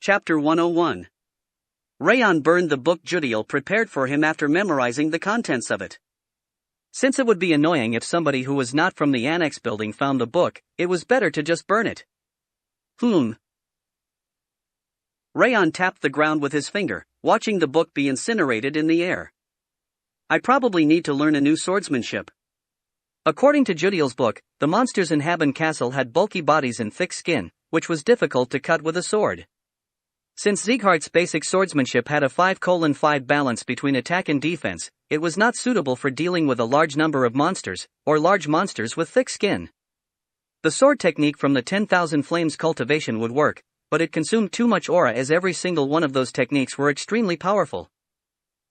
Chapter 101. Raon burned the book Judiel prepared for him after memorizing the contents of it. Since it would be annoying if somebody who was not from the annex building found the book, it was better to just burn it. Raon tapped the ground with his finger, watching the book be incinerated in the air. I probably need to learn a new swordsmanship. According to Judiel's book, the monsters in Haben Castle had bulky bodies and thick skin, which was difficult to cut with a sword. Since Sieghart's basic swordsmanship had a 5:5 balance between attack and defense, it was not suitable for dealing with a large number of monsters, or large monsters with thick skin. The sword technique from the 10,000 Flames cultivation would work, but it consumed too much aura as every single one of those techniques were extremely powerful.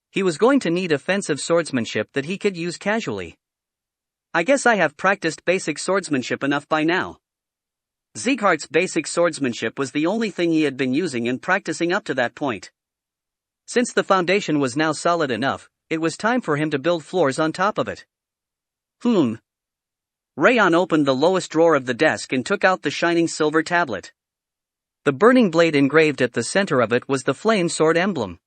He was going to need offensive swordsmanship that he could use casually. I guess I have practiced basic swordsmanship enough by now. Sieghart's basic swordsmanship was the only thing he had been using and practicing up to that point. Since the foundation was now solid enough, it was time for him to build floors on top of it. Raon opened the lowest drawer of the desk and took out the shining silver tablet. The burning blade engraved at the center of it was the flame sword emblem.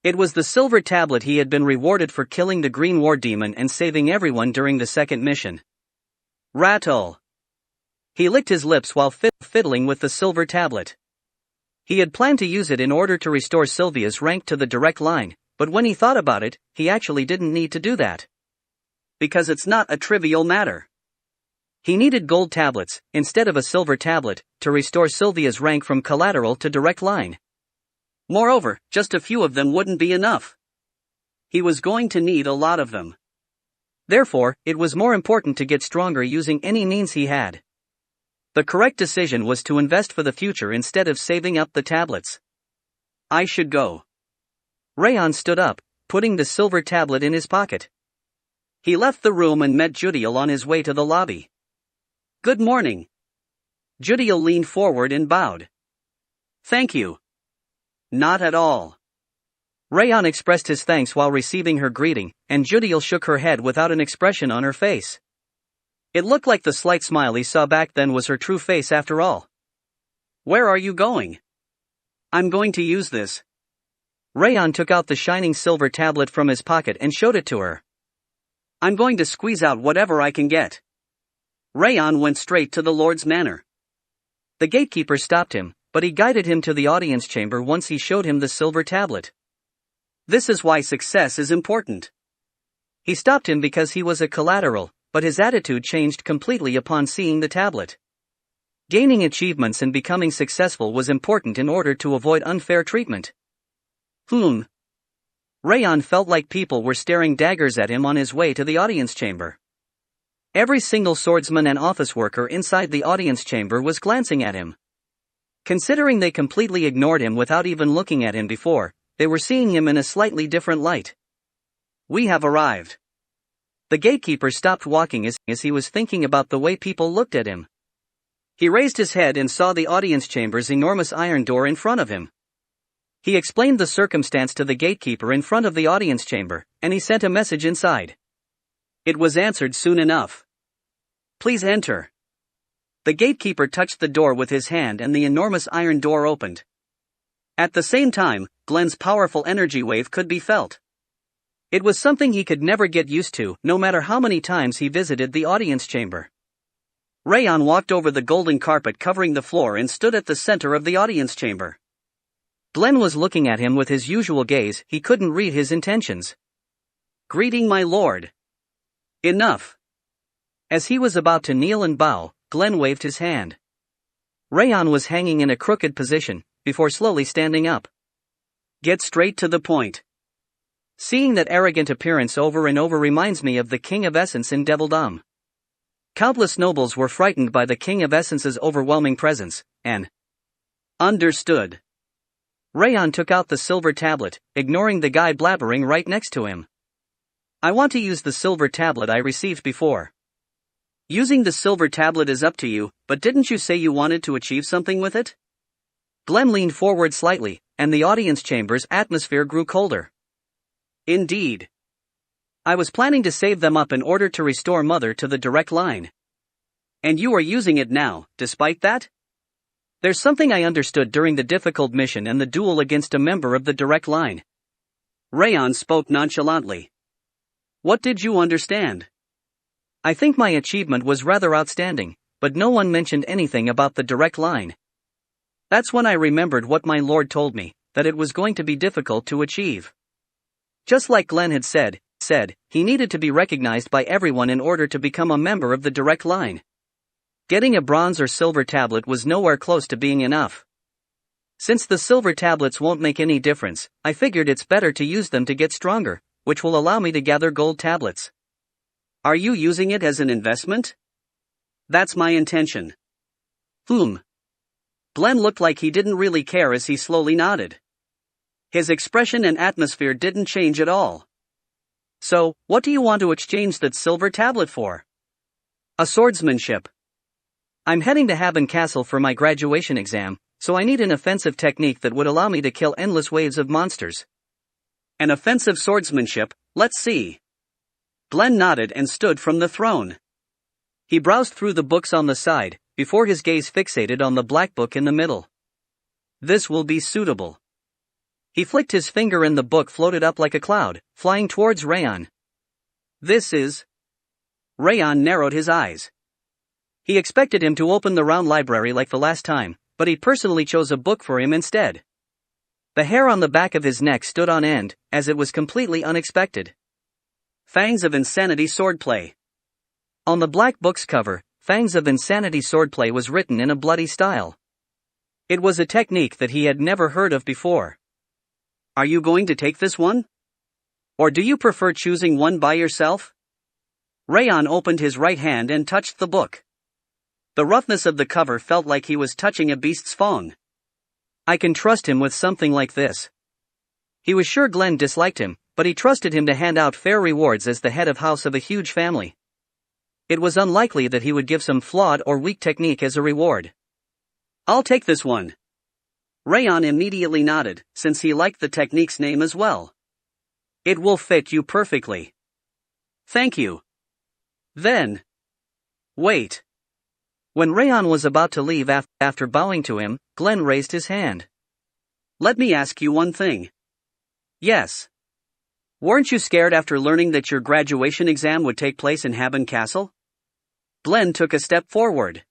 It was the silver tablet he had been rewarded for killing the Green War Demon and saving everyone during the second mission. Rattle. He licked his lips while fiddling with the silver tablet. He had planned to use it in order to restore Sylvia's rank to the direct line, but when he thought about it, he actually didn't need to do that. Because it's not a trivial matter. He needed gold tablets, instead of a silver tablet, to restore Sylvia's rank from collateral to direct line. Moreover, just a few of them wouldn't be enough. He was going to need a lot of them. Therefore, it was more important to get stronger using any means he had. The correct decision was to invest for the future instead of saving up the tablets. I should go. Raon stood up, putting the silver tablet in his pocket. He left the room and met Judiel on his way to the lobby. Good morning. Judiel leaned forward and bowed. Thank you. Not at all. Raon expressed his thanks while receiving her greeting, and Judiel shook her head without an expression on her face. It looked like the slight smile he saw back then was her true face after all. Where are you going? I'm going to use this. Raon took out the shining silver tablet from his pocket and showed it to her. I'm going to squeeze out whatever I can get. Raon went straight to the Lord's Manor. The gatekeeper stopped him, but he guided him to the audience chamber once he showed him the silver tablet. This is why success is important. He stopped him because he was a collateral, but his attitude changed completely upon seeing the tablet. Gaining achievements and becoming successful was important in order to avoid unfair treatment. Raon felt like people were staring daggers at him on his way to the audience chamber. Every single swordsman and office worker inside the audience chamber was glancing at him. Considering they completely ignored him without even looking at him before, they were seeing him in a slightly different light. We have arrived. The gatekeeper stopped walking as he was thinking about the way people looked at him. He raised his head and saw the audience chamber's enormous iron door in front of him. He explained the circumstance to the gatekeeper in front of the audience chamber, and he sent a message inside. It was answered soon enough. Please enter. The gatekeeper touched the door with his hand and the enormous iron door opened. At the same time, Glenn's powerful energy wave could be felt. It was something he could never get used to, no matter how many times he visited the audience chamber. Raon walked over the golden carpet covering the floor and stood at the center of the audience chamber. Glenn was looking at him with his usual gaze. He couldn't read his intentions. Greeting, my lord. Enough. As he was about to kneel and bow, Glenn waved his hand. Raon was hanging in a crooked position, before slowly standing up. Get straight to the point. Seeing that arrogant appearance over and over reminds me of the King of Essence in Devildom. Countless nobles were frightened by the King of Essence's overwhelming presence, and understood. Raon took out the silver tablet, ignoring the guy blabbering right next to him. I want to use the silver tablet I received before. Using the silver tablet is up to you, but didn't you say you wanted to achieve something with it? Glenn leaned forward slightly, and the audience chamber's atmosphere grew colder. Indeed. I was planning to save them up in order to restore Mother to the direct line. And you are using it now, despite that? There's something I understood during the difficult mission and the duel against a member of the direct line. Raon spoke nonchalantly. What did you understand? I think my achievement was rather outstanding, but no one mentioned anything about the direct line. That's when I remembered what my lord told me, that it was going to be difficult to achieve. Just like Glenn had said, he needed to be recognized by everyone in order to become a member of the direct line. Getting a bronze or silver tablet was nowhere close to being enough. Since the silver tablets won't make any difference, I figured it's better to use them to get stronger, which will allow me to gather gold tablets. Are you using it as an investment? That's my intention. Glenn looked like he didn't really care as he slowly nodded. His expression and atmosphere didn't change at all. So, what do you want to exchange that silver tablet for? A swordsmanship. I'm heading to Haben Castle for my graduation exam, so I need an offensive technique that would allow me to kill endless waves of monsters. An offensive swordsmanship, let's see. Glenn nodded and stood from the throne. He browsed through the books on the side, before his gaze fixated on the black book in the middle. This will be suitable. He flicked his finger and the book floated up like a cloud, flying towards Raon. This is... Raon narrowed his eyes. He expected him to open the round library like the last time, but he personally chose a book for him instead. The hair on the back of his neck stood on end, as it was completely unexpected. Fangs of Insanity Swordplay. On the black book's cover, Fangs of Insanity Swordplay was written in a bloody style. It was a technique that he had never heard of before. Are you going to take this one? Or do you prefer choosing one by yourself? Raon opened his right hand and touched the book. The roughness of the cover felt like he was touching a beast's fawn. I can trust him with something like this. He was sure Glenn disliked him, but he trusted him to hand out fair rewards as the head of house of a huge family. It was unlikely that he would give some flawed or weak technique as a reward. I'll take this one. Raon immediately nodded, since he liked the technique's name as well. It will fit you perfectly. Thank you. Then. Wait. When Raon was about to leave after bowing to him, Glenn raised his hand. Let me ask you one thing. Yes. Weren't you scared after learning that your graduation exam would take place in Haben Castle? Glenn took a step forward.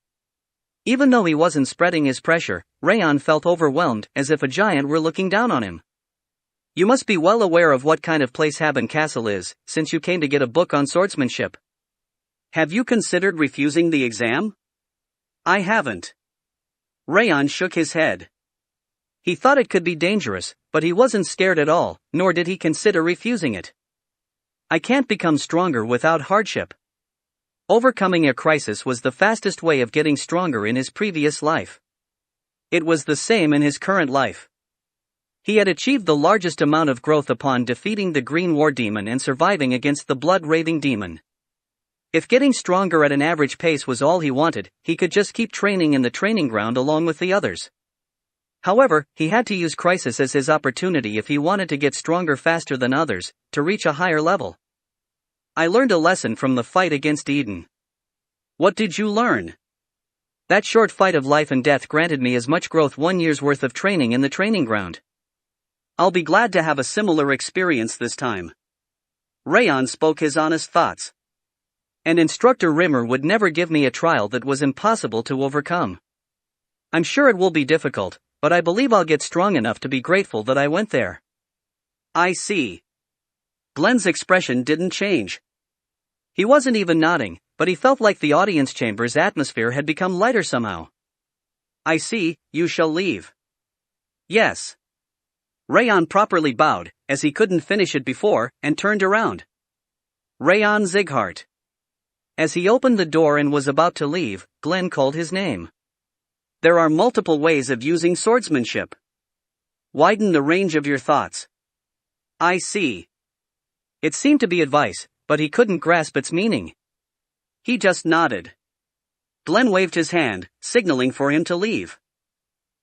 Even though he wasn't spreading his pressure, Raon felt overwhelmed, as if a giant were looking down on him. You must be well aware of what kind of place Haben Castle is, since you came to get a book on swordsmanship. Have you considered refusing the exam? I haven't. Raon shook his head. He thought it could be dangerous, but he wasn't scared at all, nor did he consider refusing it. I can't become stronger without hardship. Overcoming a crisis was the fastest way of getting stronger in his previous life. It was the same in his current life. He had achieved the largest amount of growth upon defeating the Green War Demon and surviving against the Blood-Raving Demon. If getting stronger at an average pace was all he wanted, he could just keep training in the training ground along with the others. However, he had to use crisis as his opportunity if he wanted to get stronger faster than others, to reach a higher level. I learned a lesson from the fight against Eden. What did you learn? That short fight of life and death granted me as much growth 1 year's worth of training in the training ground. I'll be glad to have a similar experience this time. Raon spoke his honest thoughts. And Instructor Rimmer would never give me a trial that was impossible to overcome. I'm sure it will be difficult, but I believe I'll get strong enough to be grateful that I went there. I see. Glenn's expression didn't change. He wasn't even nodding, but he felt like the audience chamber's atmosphere had become lighter somehow. I see, you shall leave. Yes. Raon properly bowed, as he couldn't finish it before, and turned around. Raon Zighart. As he opened the door and was about to leave, Glenn called his name. There are multiple ways of using swordsmanship. Widen the range of your thoughts. I see. It seemed to be advice, but he couldn't grasp its meaning. He just nodded. Glenn waved his hand, signaling for him to leave.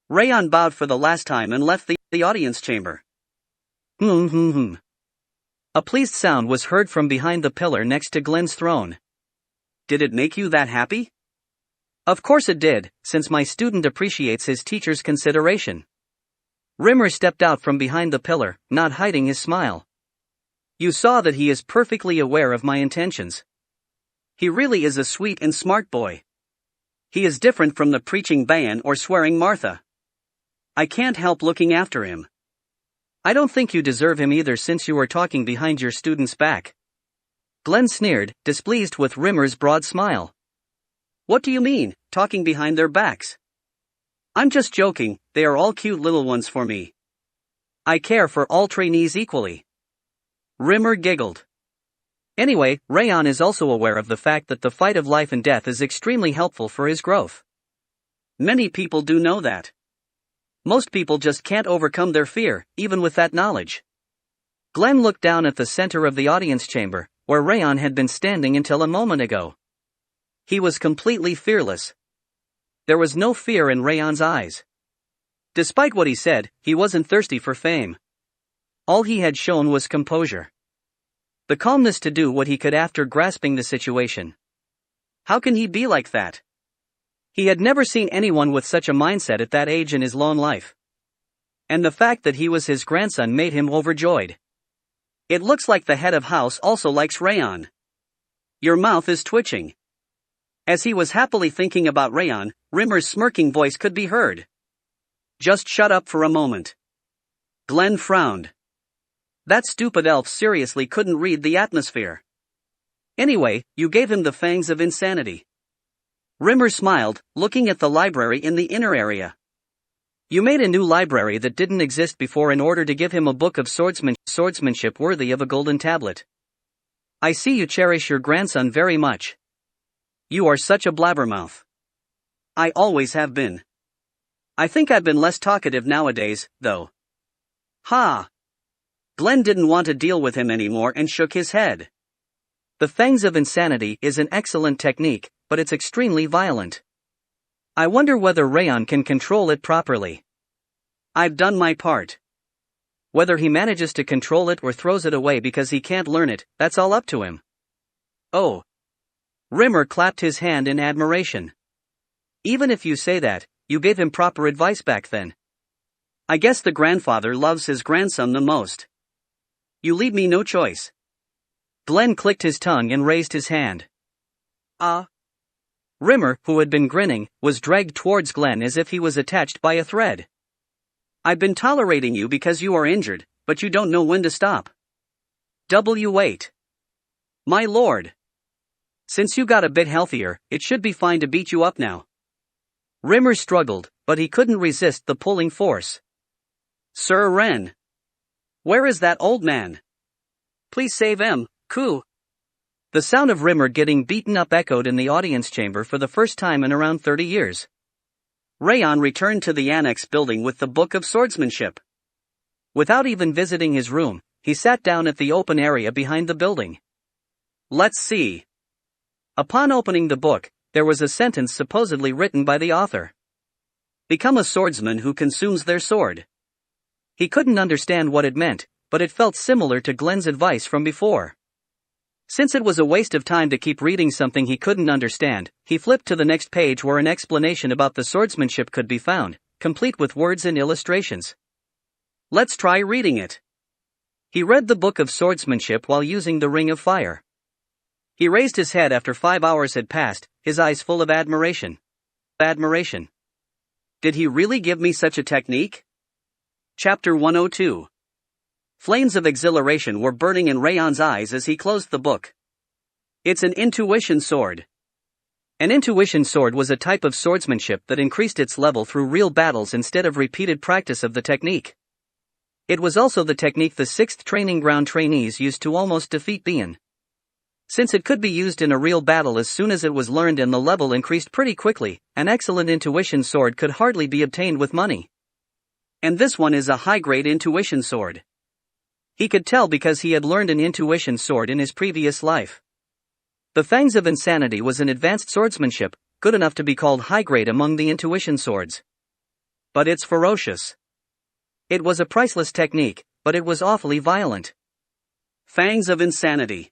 Raon bowed for the last time and left the audience chamber. A pleased sound was heard from behind the pillar next to Glenn's throne. Did it make you that happy? Of course it did, since my student appreciates his teacher's consideration. Rimmer stepped out from behind the pillar, not hiding his smile. You saw that he is perfectly aware of my intentions. He really is a sweet and smart boy. He is different from the preaching Bayan or swearing Martha. I can't help looking after him. I don't think you deserve him either since you are talking behind your student's back. Glenn sneered, displeased with Rimmer's broad smile. What do you mean, talking behind their backs? I'm just joking, they are all cute little ones for me. I care for all trainees equally. Rimmer giggled. Anyway, Raon is also aware of the fact that the fight of life and death is extremely helpful for his growth. Many people do know that. Most people just can't overcome their fear, even with that knowledge. Glenn looked down at the center of the audience chamber, where Raon had been standing until a moment ago. He was completely fearless. There was no fear in Raon's eyes. Despite what he said, he wasn't thirsty for fame. All he had shown was composure. The calmness to do what he could after grasping the situation. How can he be like that? He had never seen anyone with such a mindset at that age in his long life. And the fact that he was his grandson made him overjoyed. It looks like the head of house also likes Raon. Your mouth is twitching. As he was happily thinking about Raon, Rimmer's smirking voice could be heard. Just shut up for a moment. Glenn frowned. That stupid elf seriously couldn't read the atmosphere. Anyway, you gave him the fangs of insanity. Rimmer smiled, looking at the library in the inner area. You made a new library that didn't exist before in order to give him a book of swordsmanship worthy of a golden tablet. I see you cherish your grandson very much. You are such a blabbermouth. I always have been. I think I've been less talkative nowadays, though. Ha! Glenn didn't want to deal with him anymore and shook his head. The fangs of insanity is an excellent technique, but it's extremely violent. I wonder whether Raon can control it properly. I've done my part. Whether he manages to control it or throws it away because he can't learn it, that's all up to him. Oh. Rimmer clapped his hand in admiration. Even if you say that, you gave him proper advice back then. I guess the grandfather loves his grandson the most. You leave me no choice. Glenn clicked his tongue and raised his hand. Rimmer, who had been grinning, was dragged towards Glenn as if he was attached by a thread. I've been tolerating you because you are injured, but you don't know when to stop. Wait. My lord. Since you got a bit healthier, it should be fine to beat you up now. Rimmer struggled, but he couldn't resist the pulling force. Sir Ren. Where is that old man? Please save him, Ku. The sound of Rimmer getting beaten up echoed in the audience chamber for the first time in around 30 years. Raon returned to the annex building with the Book of Swordsmanship. Without even visiting his room, he sat down at the open area behind the building. Let's see. Upon opening the book, there was a sentence supposedly written by the author. Become a swordsman who consumes their sword. He couldn't understand what it meant, but it felt similar to Glenn's advice from before. Since it was a waste of time to keep reading something he couldn't understand, he flipped to the next page where an explanation about the swordsmanship could be found, complete with words and illustrations. Let's try reading it. He read the Book of Swordsmanship while using the Ring of Fire. He raised his head after 5 hours had passed, his eyes full of admiration. Did he really give me such a technique? Chapter 102. Flames of exhilaration were burning in Raon's eyes as he closed the book. It's an intuition sword. An intuition sword was a type of swordsmanship that increased its level through real battles instead of repeated practice of the technique. It was also the technique the 6th training ground trainees used to almost defeat Bayan. Since it could be used in a real battle as soon as it was learned and the level increased pretty quickly, an excellent intuition sword could hardly be obtained with money. And this one is a high-grade intuition sword. He could tell because he had learned an intuition sword in his previous life. The Fangs of Insanity was an advanced swordsmanship, good enough to be called high-grade among the intuition swords. But it's ferocious. It was a priceless technique, but it was awfully violent. Fangs of Insanity.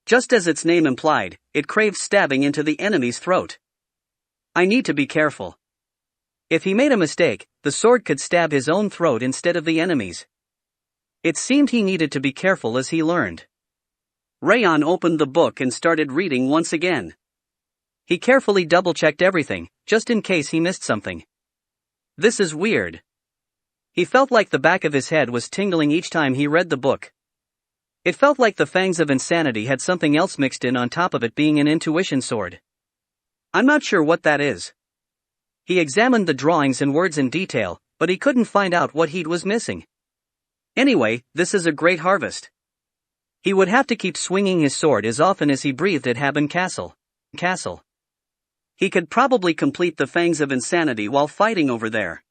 Just as its name implied, it craved stabbing into the enemy's throat. I need to be careful. If he made a mistake, the sword could stab his own throat instead of the enemy's. It seemed he needed to be careful as he learned. Raon opened the book and started reading once again. He carefully double-checked everything, just in case he missed something. This is weird. He felt like the back of his head was tingling each time he read the book. It felt like the fangs of insanity had something else mixed in on top of it being an intuition sword. I'm not sure what that is. He examined the drawings and words in detail, but he couldn't find out what he was missing. Anyway, this is a great harvest. He would have to keep swinging his sword as often as he breathed at Haben Castle. He could probably complete the fangs of insanity while fighting over there.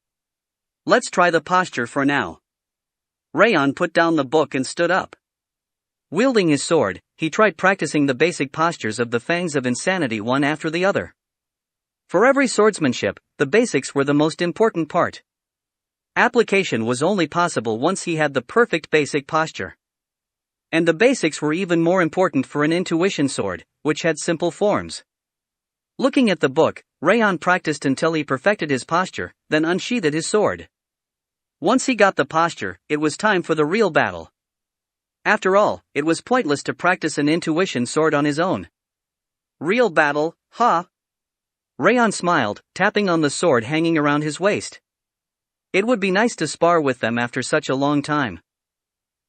Let's try the posture for now. Raon put down the book and stood up. Wielding his sword, he tried practicing the basic postures of the fangs of insanity one after the other. For every swordsmanship, the basics were the most important part. Application was only possible once he had the perfect basic posture. And the basics were even more important for an intuition sword, which had simple forms. Looking at the book, Raon practiced until he perfected his posture, then unsheathed his sword. Once he got the posture, it was time for the real battle. After all, it was pointless to practice an intuition sword on his own. Real battle, huh? Raon smiled, tapping on the sword hanging around his waist. It would be nice to spar with them after such a long time.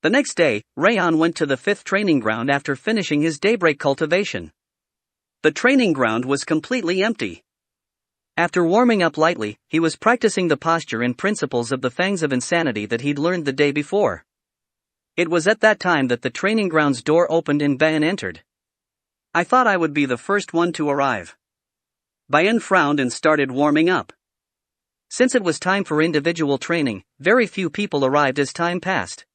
The next day, Raon went to the 5th training ground after finishing his daybreak cultivation. The training ground was completely empty. After warming up lightly, he was practicing the posture and principles of the fangs of insanity that he'd learned the day before. It was at that time that the training ground's door opened and Bayan entered. I thought I would be the first one to arrive. Bayan frowned and started warming up. Since it was time for individual training, very few people arrived as time passed.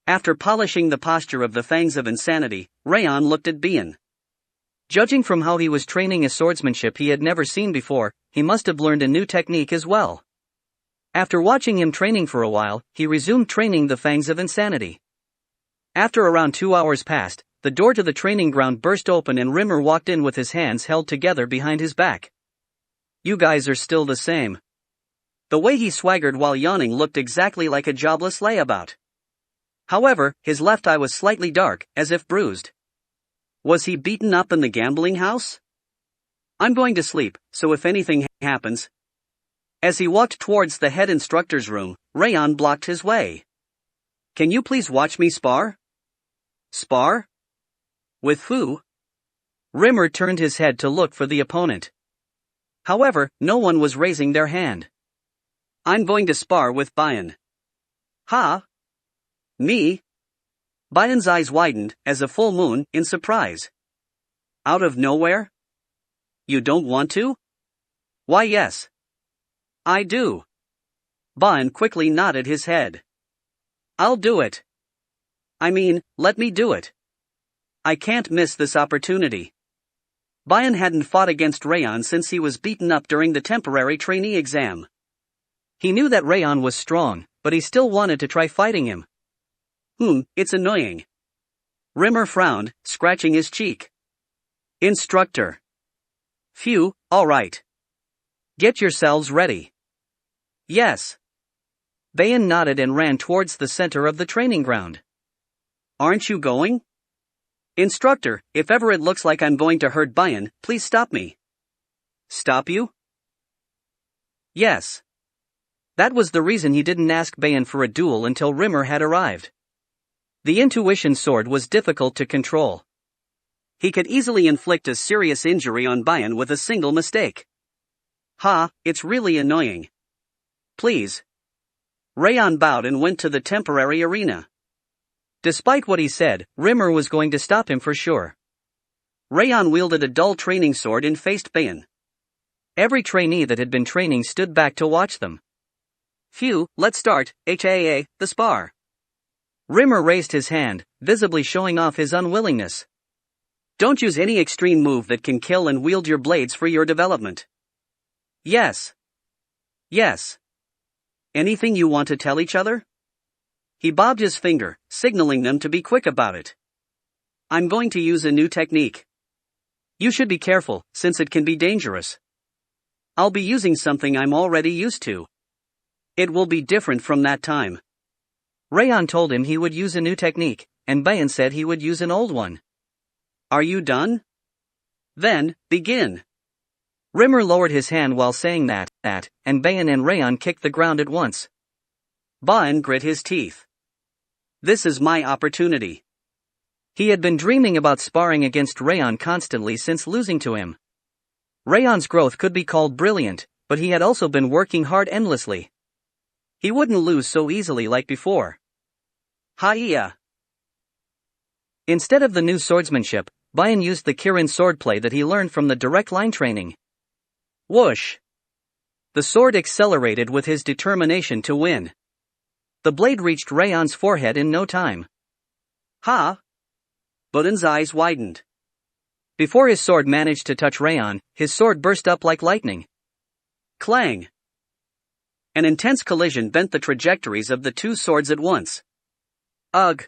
After polishing the posture of the fangs of insanity, Raon looked at Bayan. Judging from how he was training a swordsmanship he had never seen before, he must have learned a new technique as well. After watching him training for a while, he resumed training the fangs of insanity. After around 2 hours passed, the door to the training ground burst open and Rimmer walked in with his hands held together behind his back. You guys are still the same. The way he swaggered while yawning looked exactly like a jobless layabout. However, his left eye was slightly dark, as if bruised. Was he beaten up in the gambling house? I'm going to sleep, so if anything happens. As he walked towards the head instructor's room, Raon blocked his way. Can you please watch me spar? Spar? With who? Rimmer turned his head to look for the opponent. However, no one was raising their hand. I'm going to spar with Bayan. Ha? Me? Bayan's eyes widened, as a full moon, in surprise. Out of nowhere? You don't want to? Why yes. I do. Bayan quickly nodded his head. I'll do it. I mean, let me do it. I can't miss this opportunity. Bayan hadn't fought against Raon since he was beaten up during the temporary trainee exam. He knew that Raon was strong, but he still wanted to try fighting him. It's annoying. Rimmer frowned, scratching his cheek. Instructor. Phew, alright. Get yourselves ready. Yes. Bayan nodded and ran towards the center of the training ground. Aren't you going? Instructor, if ever it looks like I'm going to hurt Bayan, please stop me. Stop you? Yes. That was the reason he didn't ask Bayan for a duel until Rimmer had arrived. The intuition sword was difficult to control. He could easily inflict a serious injury on Bayan with a single mistake. It's really annoying. Please. Raon bowed and went to the temporary arena. Despite what he said, Rimmer was going to stop him for sure. Raon wielded a dull training sword and faced Bayan. Every trainee that had been training stood back to watch them. Phew, let's start, the spar. Rimmer raised his hand, visibly showing off his unwillingness. Don't use any extreme move that can kill and wield your blades for your development. Yes. Yes. Anything you want to tell each other? He bobbed his finger, signaling them to be quick about it. I'm going to use a new technique. You should be careful, since it can be dangerous. I'll be using something I'm already used to. It will be different from that time. Raon told him he would use a new technique, and Bayan said he would use an old one. Are you done? Then, begin. Rimmer lowered his hand while saying that, and Bayan and Raon kicked the ground at once. Bayan grit his teeth. This is my opportunity. He had been dreaming about sparring against Raon constantly since losing to him. Raon's growth could be called brilliant, but he had also been working hard endlessly. He wouldn't lose so easily like before. Hiya! Instead of the new swordsmanship, Bayan used the Kirin swordplay that he learned from the direct line training. Whoosh! The sword accelerated with his determination to win. The blade reached Raon's forehead in no time. Ha! Bayan's eyes widened. Before his sword managed to touch Raon, his sword burst up like lightning. Clang! An intense collision bent the trajectories of the two swords at once. Ugh!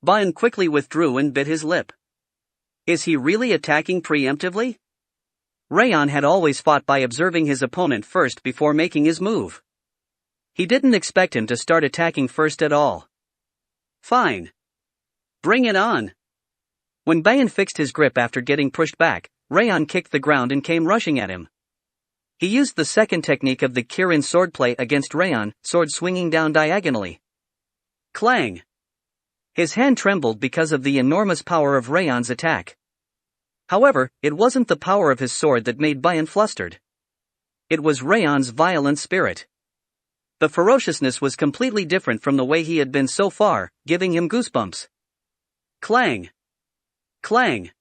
Bayan quickly withdrew and bit his lip. Is he really attacking preemptively? Raon had always fought by observing his opponent first before making his move. He didn't expect him to start attacking first at all. Fine. Bring it on. When Bayan fixed his grip after getting pushed back, Raon kicked the ground and came rushing at him. He used the second technique of the Kirin swordplay against Raon, sword swinging down diagonally. Clang! His hand trembled because of the enormous power of Raon's attack. However, it wasn't the power of his sword that made Bayan flustered. It was Raon's violent spirit. The ferociousness was completely different from the way he had been so far, giving him goosebumps. Clang! Clang!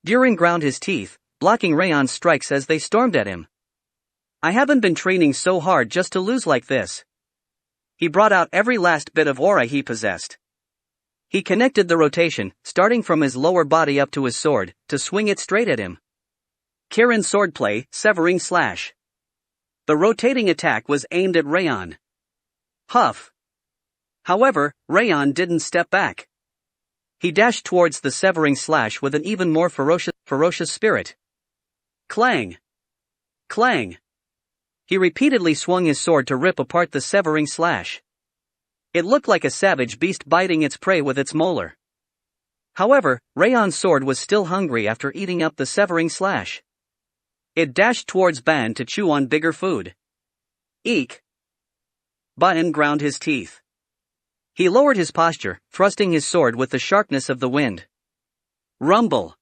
Durin ground his teeth, blocking Raon's strikes as they stormed at him. I haven't been training so hard just to lose like this. He brought out every last bit of aura he possessed. He connected the rotation, starting from his lower body up to his sword, to swing it straight at him. Kirin swordplay, severing slash. The rotating attack was aimed at Raon. Huff! However, Raon didn't step back. He dashed towards the severing slash with an even more ferocious spirit. Clang! Clang! He repeatedly swung his sword to rip apart the severing slash. It looked like a savage beast biting its prey with its molar. However, Raon's sword was still hungry after eating up the severing slash. It dashed towards Bayan to chew on bigger food. Eek! Bayan ground his teeth. He lowered his posture, thrusting his sword with the sharpness of the wind. Rumble!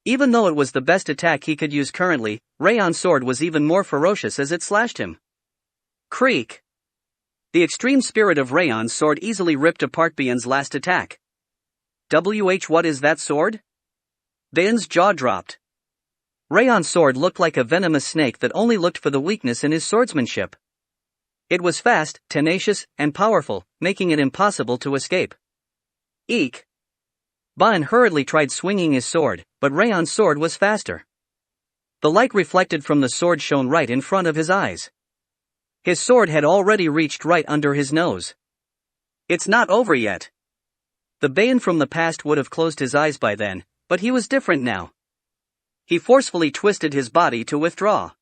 Even though it was the best attack he could use currently, Raon's sword was even more ferocious as it slashed him. Creak! The extreme spirit of Raon's sword easily ripped apart Bayan's last attack. What is that sword? Bayan's jaw dropped. Raon's sword looked like a venomous snake that only looked for the weakness in his swordsmanship. It was fast, tenacious, and powerful, making it impossible to escape. Eek! Bayan hurriedly tried swinging his sword, but Raon's sword was faster. The light reflected from the sword shone right in front of his eyes. His sword had already reached right under his nose. It's not over yet. The Bayan from the past would have closed his eyes by then, but he was different now. He forcefully twisted his body to withdraw.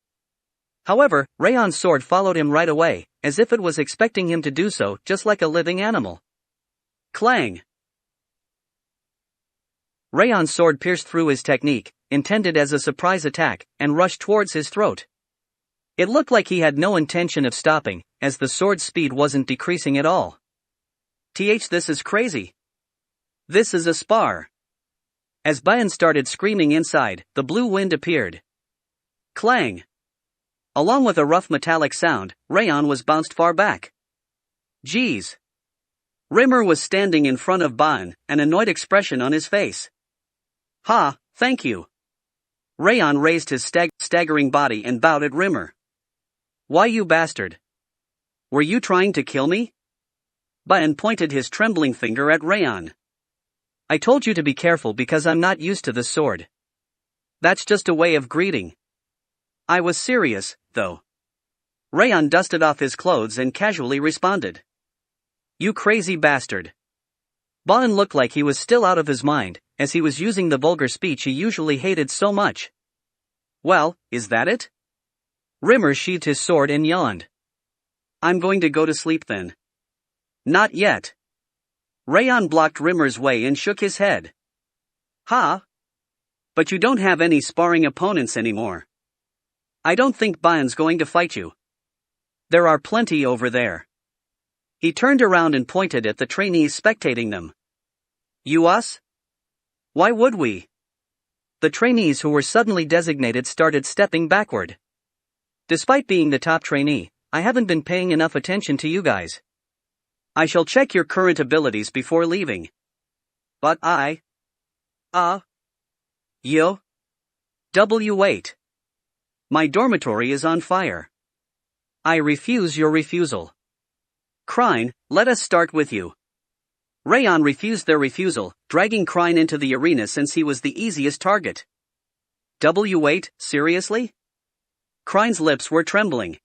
However, Raon's sword followed him right away, as if it was expecting him to do so, just like a living animal. Clang! Raon's sword pierced through his technique, intended as a surprise attack, and rushed towards his throat. It looked like he had no intention of stopping, as the sword's speed wasn't decreasing at all. This is crazy. This is a spar. As Bayan started screaming inside, the blue wind appeared. Clang! Along with a rough metallic sound, Raon was bounced far back. Geez! Rimmer was standing in front of Bayan, an annoyed expression on his face. Ha, thank you. Raon raised his staggering body and bowed at Rimmer. Why, you bastard? Were you trying to kill me? Bayan pointed his trembling finger at Raon. I told you to be careful because I'm not used to this sword. That's just a way of greeting. I was serious, though. Raon dusted off his clothes and casually responded. You crazy bastard. Bayan looked like he was still out of his mind, as he was using the vulgar speech he usually hated so much. Well, is that it? Rimmer sheathed his sword and yawned. I'm going to go to sleep then. Not yet. Raon blocked Rimmer's way and shook his head. Ha! But you don't have any sparring opponents anymore. I don't think Bayan's going to fight you. There are plenty over there. He turned around and pointed at the trainees spectating them. You us? Why would we? The trainees who were suddenly designated started stepping backward. Despite being the top trainee, I haven't been paying enough attention to you guys. I shall check your current abilities before leaving. But Yo? W8. My dormitory is on fire. I refuse your refusal. Krine, let us start with you. Raon refused their refusal, dragging Krine into the arena since he was the easiest target. W8, seriously? Krine's lips were trembling.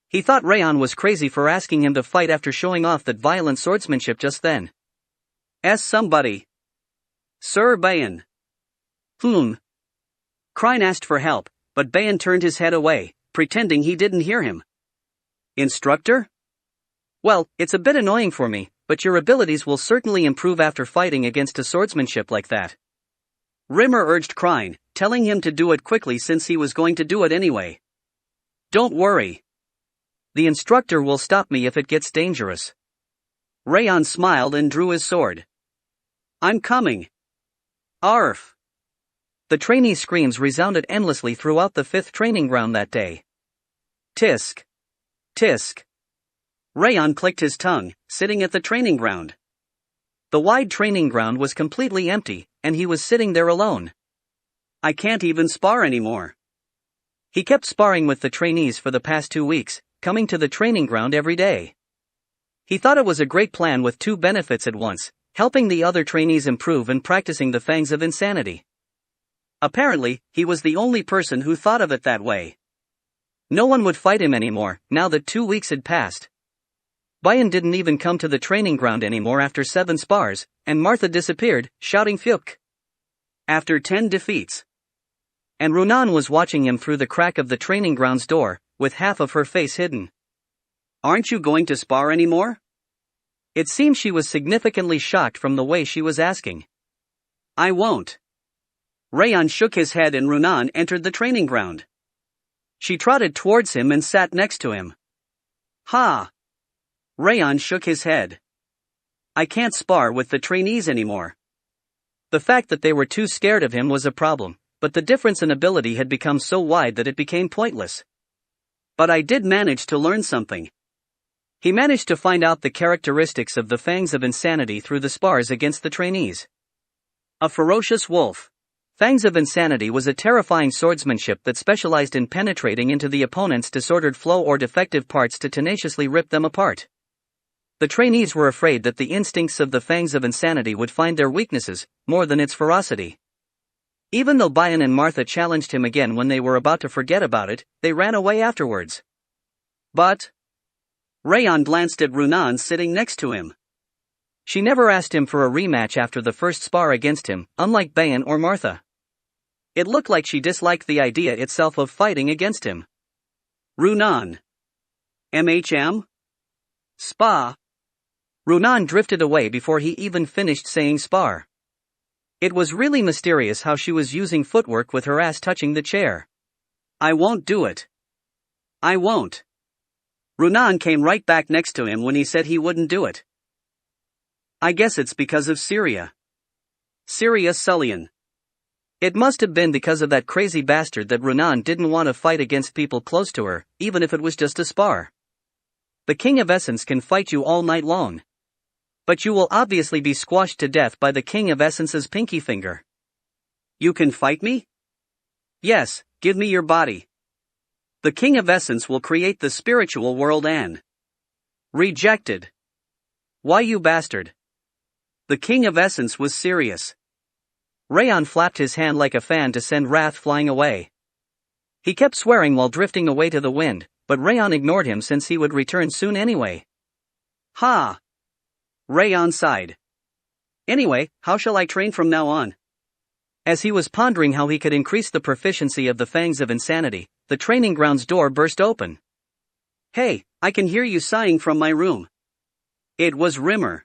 He thought Raon was crazy for asking him to fight after showing off that violent swordsmanship just then. Somebody. Sir Bayan. Krine asked for help, but Bayan turned his head away, pretending he didn't hear him. Instructor? Well, it's a bit annoying for me, but your abilities will certainly improve after fighting against a swordsmanship like that. Rimmer urged Krine, telling him to do it quickly since he was going to do it anyway. Don't worry. The instructor will stop me if it gets dangerous. Raon smiled and drew his sword. I'm coming. Arf. The trainee screams resounded endlessly throughout the 5th training ground that day. Tisk. Tisk. Raon clicked his tongue, sitting at the training ground. The wide training ground was completely empty, and he was sitting there alone. I can't even spar anymore. He kept sparring with the trainees for the past 2 weeks, coming to the training ground every day. He thought it was a great plan with 2 benefits at once, helping the other trainees improve and practicing the fangs of insanity. Apparently, he was the only person who thought of it that way. No one would fight him anymore, now that 2 weeks had passed. Bayan didn't even come to the training ground anymore after 7 spars, and Martha disappeared, shouting Fyuk. After 10 defeats. And Runan was watching him through the crack of the training ground's door, with half of her face hidden. Aren't you going to spar anymore? It seemed she was significantly shocked from the way she was asking. I won't. Raon shook his head and Runan entered the training ground. She trotted towards him and sat next to him. Ha! Raon shook his head. I can't spar with the trainees anymore. The fact that they were too scared of him was a problem, but the difference in ability had become so wide that it became pointless. But I did manage to learn something. He managed to find out the characteristics of the fangs of insanity through the spars against the trainees. A ferocious wolf. Fangs of Insanity was a terrifying swordsmanship that specialized in penetrating into the opponent's disordered flow or defective parts to tenaciously rip them apart. The trainees were afraid that the instincts of the Fangs of Insanity would find their weaknesses, more than its ferocity. Even though Bayan and Martha challenged him again when they were about to forget about it, they ran away afterwards. But Raon glanced at Runan sitting next to him. She never asked him for a rematch after the first spar against him, unlike Bayan or Martha. It looked like she disliked the idea itself of fighting against him. Runan. MHM? Spa. Runan drifted away before he even finished saying spar. It was really mysterious how she was using footwork with her ass touching the chair. I won't do it. I won't. Runan came right back next to him when he said he wouldn't do it. I guess it's because of Syria. Syria Sullian. It must have been because of that crazy bastard that Runan didn't want to fight against people close to her, even if it was just a spar. The King of Essence can fight you all night long. But you will obviously be squashed to death by the King of Essence's pinky finger. You can fight me? Yes, give me your body. The King of Essence will create the spiritual world and... Rejected. Why, you bastard? The King of Essence was serious. Raon flapped his hand like a fan to send wrath flying away. He kept swearing while drifting away to the wind, but Raon ignored him since he would return soon anyway. Ha! Raon sighed. Anyway, how shall I train from now on? As he was pondering how he could increase the proficiency of the Fangs of Insanity, the training ground's door burst open. "Hey, I can hear you sighing from my room." It was Rimmer.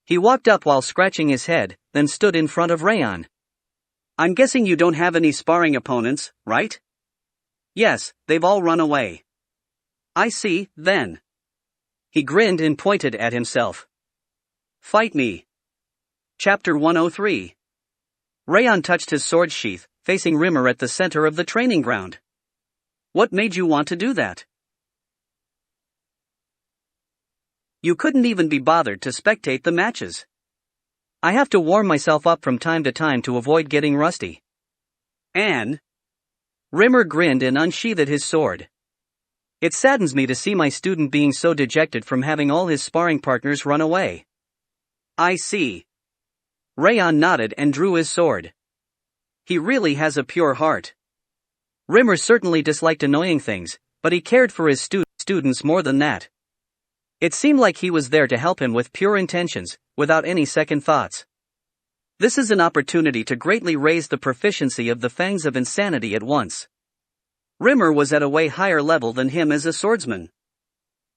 He walked up while scratching his head, then stood in front of Raon. "I'm guessing you don't have any sparring opponents, right?" "Yes, they've all run away." "I see, then." He grinned and pointed at himself. "Fight me." Chapter 103. Raon touched his sword sheath, facing Rimmer at the center of the training ground. "What made you want to do that? You couldn't even be bothered to spectate the matches." "I have to warm myself up from time to time to avoid getting rusty." "And?" Rimmer grinned and unsheathed his sword. "It saddens me to see my student being so dejected from having all his sparring partners run away." "I see." Raon nodded and drew his sword. He really has a pure heart. Rimmer certainly disliked annoying things, but he cared for his students more than that. It seemed like he was there to help him with pure intentions, without any second thoughts. This is an opportunity to greatly raise the proficiency of the Fangs of Insanity at once. Rimmer was at a way higher level than him as a swordsman.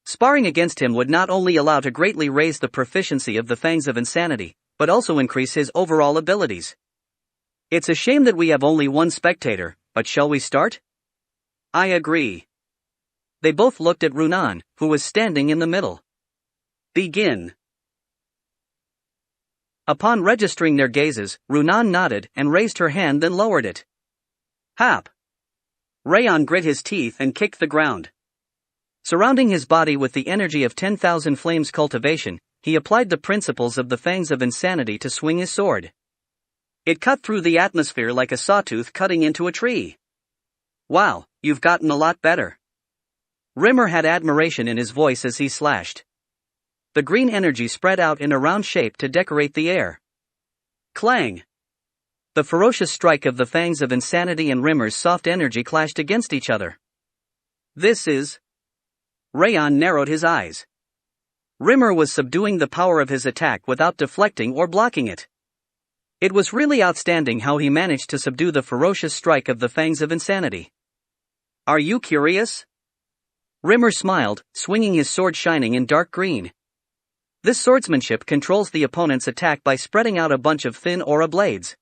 Sparring against him would not only allow to greatly raise the proficiency of the Fangs of Insanity, but also increase his overall abilities. It's a shame that we have only one spectator, but shall we start? I agree. They both looked at Runan, who was standing in the middle. Begin. Upon registering their gazes, Runan nodded and raised her hand, then lowered it. Hap! Raon grit his teeth and kicked the ground. Surrounding his body with the energy of 10,000 flames cultivation, he applied the principles of the Fangs of Insanity to swing his sword. It cut through the atmosphere like a sawtooth cutting into a tree. Wow, you've gotten a lot better. Rimmer had admiration in his voice as he slashed. The green energy spread out in a round shape to decorate the air. Clang! The ferocious strike of the Fangs of Insanity and Rimmer's soft energy clashed against each other. This is... Raon narrowed his eyes. Rimmer was subduing the power of his attack without deflecting or blocking it. It was really outstanding how he managed to subdue the ferocious strike of the Fangs of Insanity. Are you curious? Rimmer smiled, swinging his sword shining in dark green. This swordsmanship controls the opponent's attack by spreading out a bunch of thin aura blades.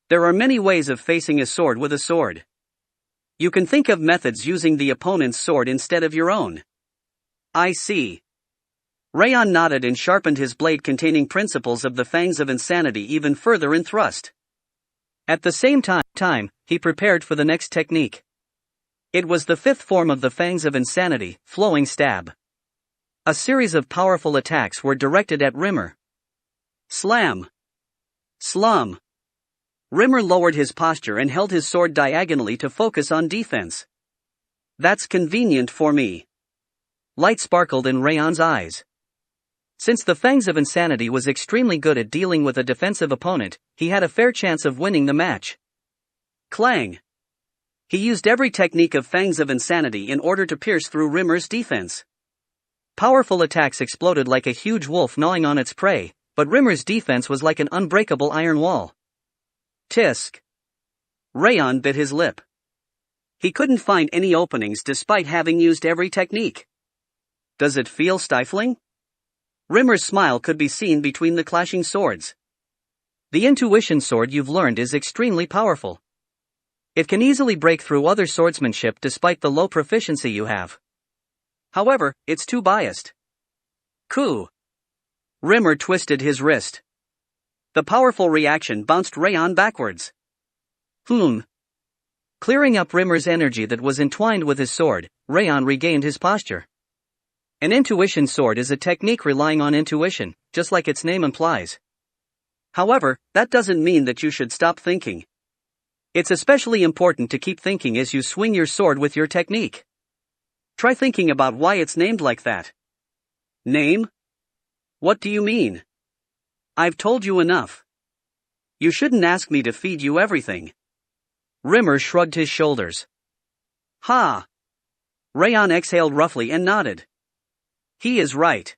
There are many ways of facing a sword with a sword. You can think of methods using the opponent's sword instead of your own. I see. Raon nodded and sharpened his blade containing principles of the Fangs of Insanity even further in thrust. At the same time, he prepared for the next technique. It was the fifth form of the Fangs of Insanity, Flowing Stab. A series of powerful attacks were directed at Rimmer. Slam! Slum! Rimmer lowered his posture and held his sword diagonally to focus on defense. That's convenient for me. Light sparkled in Raon's eyes. Since the Fangs of Insanity was extremely good at dealing with a defensive opponent, he had a fair chance of winning the match. Clang! He used every technique of Fangs of Insanity in order to pierce through Rimmer's defense. Powerful attacks exploded like a huge wolf gnawing on its prey, but Rimmer's defense was like an unbreakable iron wall. Tisk! Raon bit his lip. He couldn't find any openings despite having used every technique. Does it feel stifling? Rimmer's smile could be seen between the clashing swords. The intuition sword you've learned is extremely powerful. It can easily break through other swordsmanship despite the low proficiency you have. However, it's too biased. Coup! Rimmer twisted his wrist. The powerful reaction bounced Raon backwards. Clearing up Rimmer's energy that was entwined with his sword, Raon regained his posture. An intuition sword is a technique relying on intuition, just like its name implies. However, that doesn't mean that you should stop thinking. It's especially important to keep thinking as you swing your sword with your technique. Try thinking about why it's named like that. Name? What do you mean? I've told you enough. You shouldn't ask me to feed you everything. Rimmer shrugged his shoulders. Ha! Raon exhaled roughly and nodded. He is right.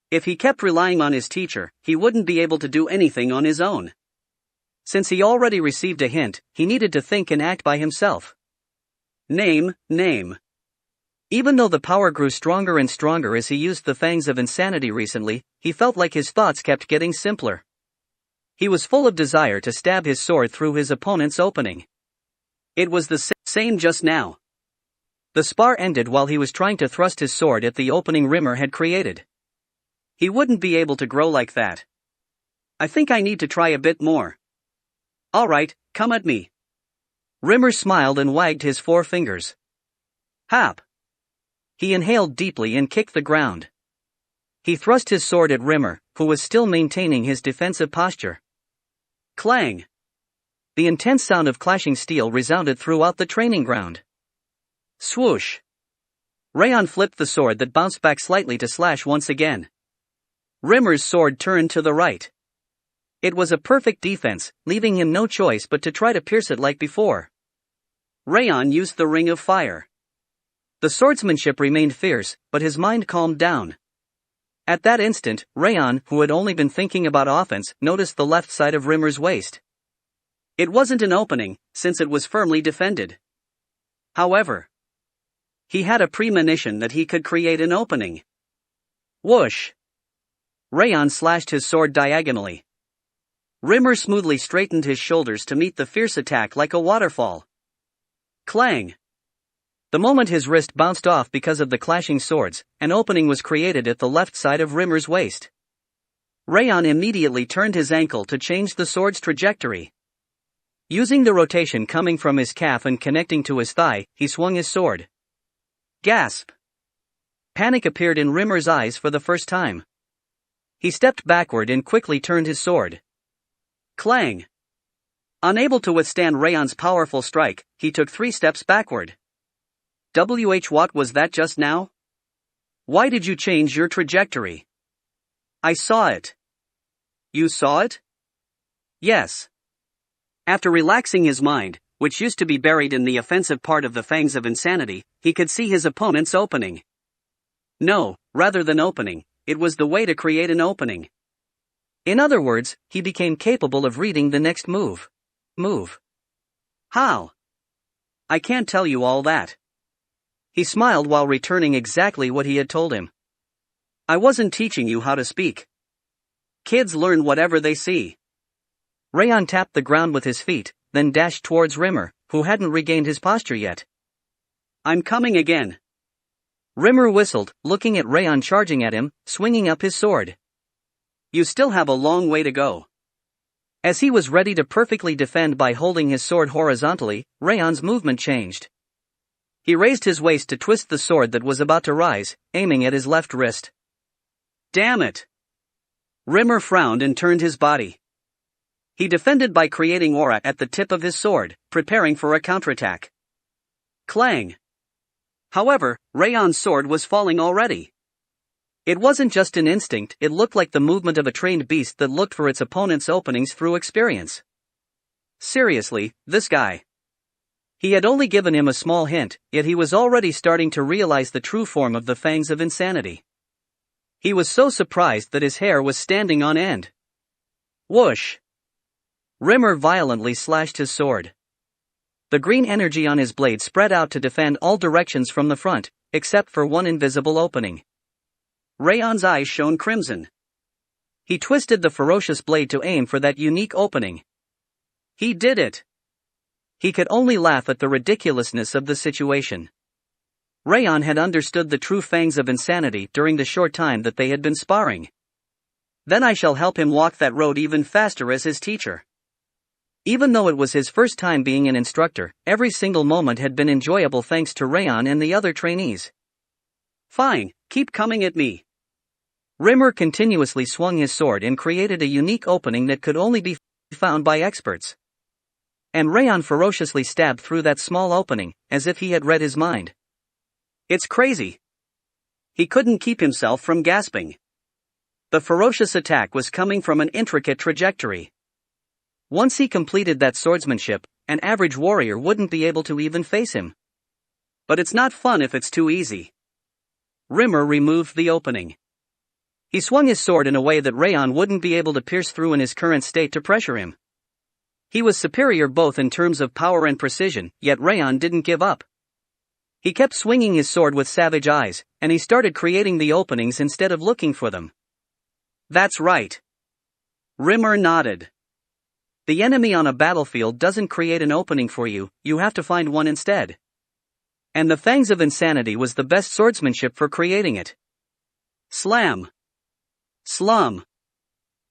If he kept relying on his teacher, he wouldn't be able to do anything on his own. Since he already received a hint, he needed to think and act by himself. Name. Even though the power grew stronger and stronger as he used the fangs of insanity recently, he felt like his thoughts kept getting simpler. He was full of desire to stab his sword through his opponent's opening. It was the same just now. The spar ended while he was trying to thrust his sword at the opening Rimmer had created. He wouldn't be able to grow like that. I think I need to try a bit more. Alright, come at me. Rimmer smiled and wagged his 4 fingers. Hap. He inhaled deeply and kicked the ground. He thrust his sword at Rimmer, who was still maintaining his defensive posture. Clang! The intense sound of clashing steel resounded throughout the training ground. Swoosh! Raon flipped the sword that bounced back slightly to slash once again. Rimmer's sword turned to the right. It was a perfect defense, leaving him no choice but to try to pierce it like before. Raon used the ring of fire. The swordsmanship remained fierce, but his mind calmed down. At that instant, Raon, who had only been thinking about offense, noticed the left side of Rimmer's waist. It wasn't an opening, since it was firmly defended. However, he had a premonition that he could create an opening. Whoosh! Raon slashed his sword diagonally. Rimmer smoothly straightened his shoulders to meet the fierce attack like a waterfall. Clang! The moment his wrist bounced off because of the clashing swords, an opening was created at the left side of Rimmer's waist. Raon immediately turned his ankle to change the sword's trajectory. Using the rotation coming from his calf and connecting to his thigh, he swung his sword. Gasp! Panic appeared in Rimmer's eyes for the first time. He stepped backward and quickly turned his sword. Clang! Unable to withstand Raon's powerful strike, he took 3 steps backward. What was that just now? Why did you change your trajectory? I saw it. You saw it? Yes. After relaxing his mind, which used to be buried in the offensive part of the fangs of insanity, he could see his opponent's opening. No, rather than opening, it was the way to create an opening. In other words, he became capable of reading the next move. How? I can't tell you all that. He smiled while returning exactly what he had told him. I wasn't teaching you how to speak. Kids learn whatever they see. Raon tapped the ground with his feet, then dashed towards Rimmer, who hadn't regained his posture yet. I'm coming again. Rimmer whistled, looking at Raon charging at him, swinging up his sword. You still have a long way to go. As he was ready to perfectly defend by holding his sword horizontally, Raon's movement changed. He raised his waist to twist the sword that was about to rise, aiming at his left wrist. Damn it! Rimmer frowned and turned his body. He defended by creating aura at the tip of his sword, preparing for a counterattack. Clang! However, Raon's sword was falling already. It wasn't just an instinct, it looked like the movement of a trained beast that looked for its opponent's openings through experience. Seriously, this guy. He had only given him a small hint, yet he was already starting to realize the true form of the fangs of insanity. He was so surprised that his hair was standing on end. Whoosh! Rimmer violently slashed his sword. The green energy on his blade spread out to defend all directions from the front, except for one invisible opening. Raon's eyes shone crimson. He twisted the ferocious blade to aim for that unique opening. He did it! He could only laugh at the ridiculousness of the situation. Raon had understood the true fangs of insanity during the short time that they had been sparring. Then I shall help him walk that road even faster as his teacher. Even though it was his first time being an instructor, every single moment had been enjoyable thanks to Raon and the other trainees. Fine, keep coming at me. Rimmer continuously swung his sword and created a unique opening that could only be found by experts. And Raon ferociously stabbed through that small opening, as if he had read his mind. It's crazy. He couldn't keep himself from gasping. The ferocious attack was coming from an intricate trajectory. Once he completed that swordsmanship, an average warrior wouldn't be able to even face him. But it's not fun if it's too easy. Rimmer removed the opening. He swung his sword in a way that Raon wouldn't be able to pierce through in his current state to pressure him. He was superior both in terms of power and precision, yet Raon didn't give up. He kept swinging his sword with savage eyes, and he started creating the openings instead of looking for them. That's right. Rimmer nodded. The enemy on a battlefield doesn't create an opening for you, you have to find one instead. And the Fangs of Insanity was the best swordsmanship for creating it. Slam. Slum.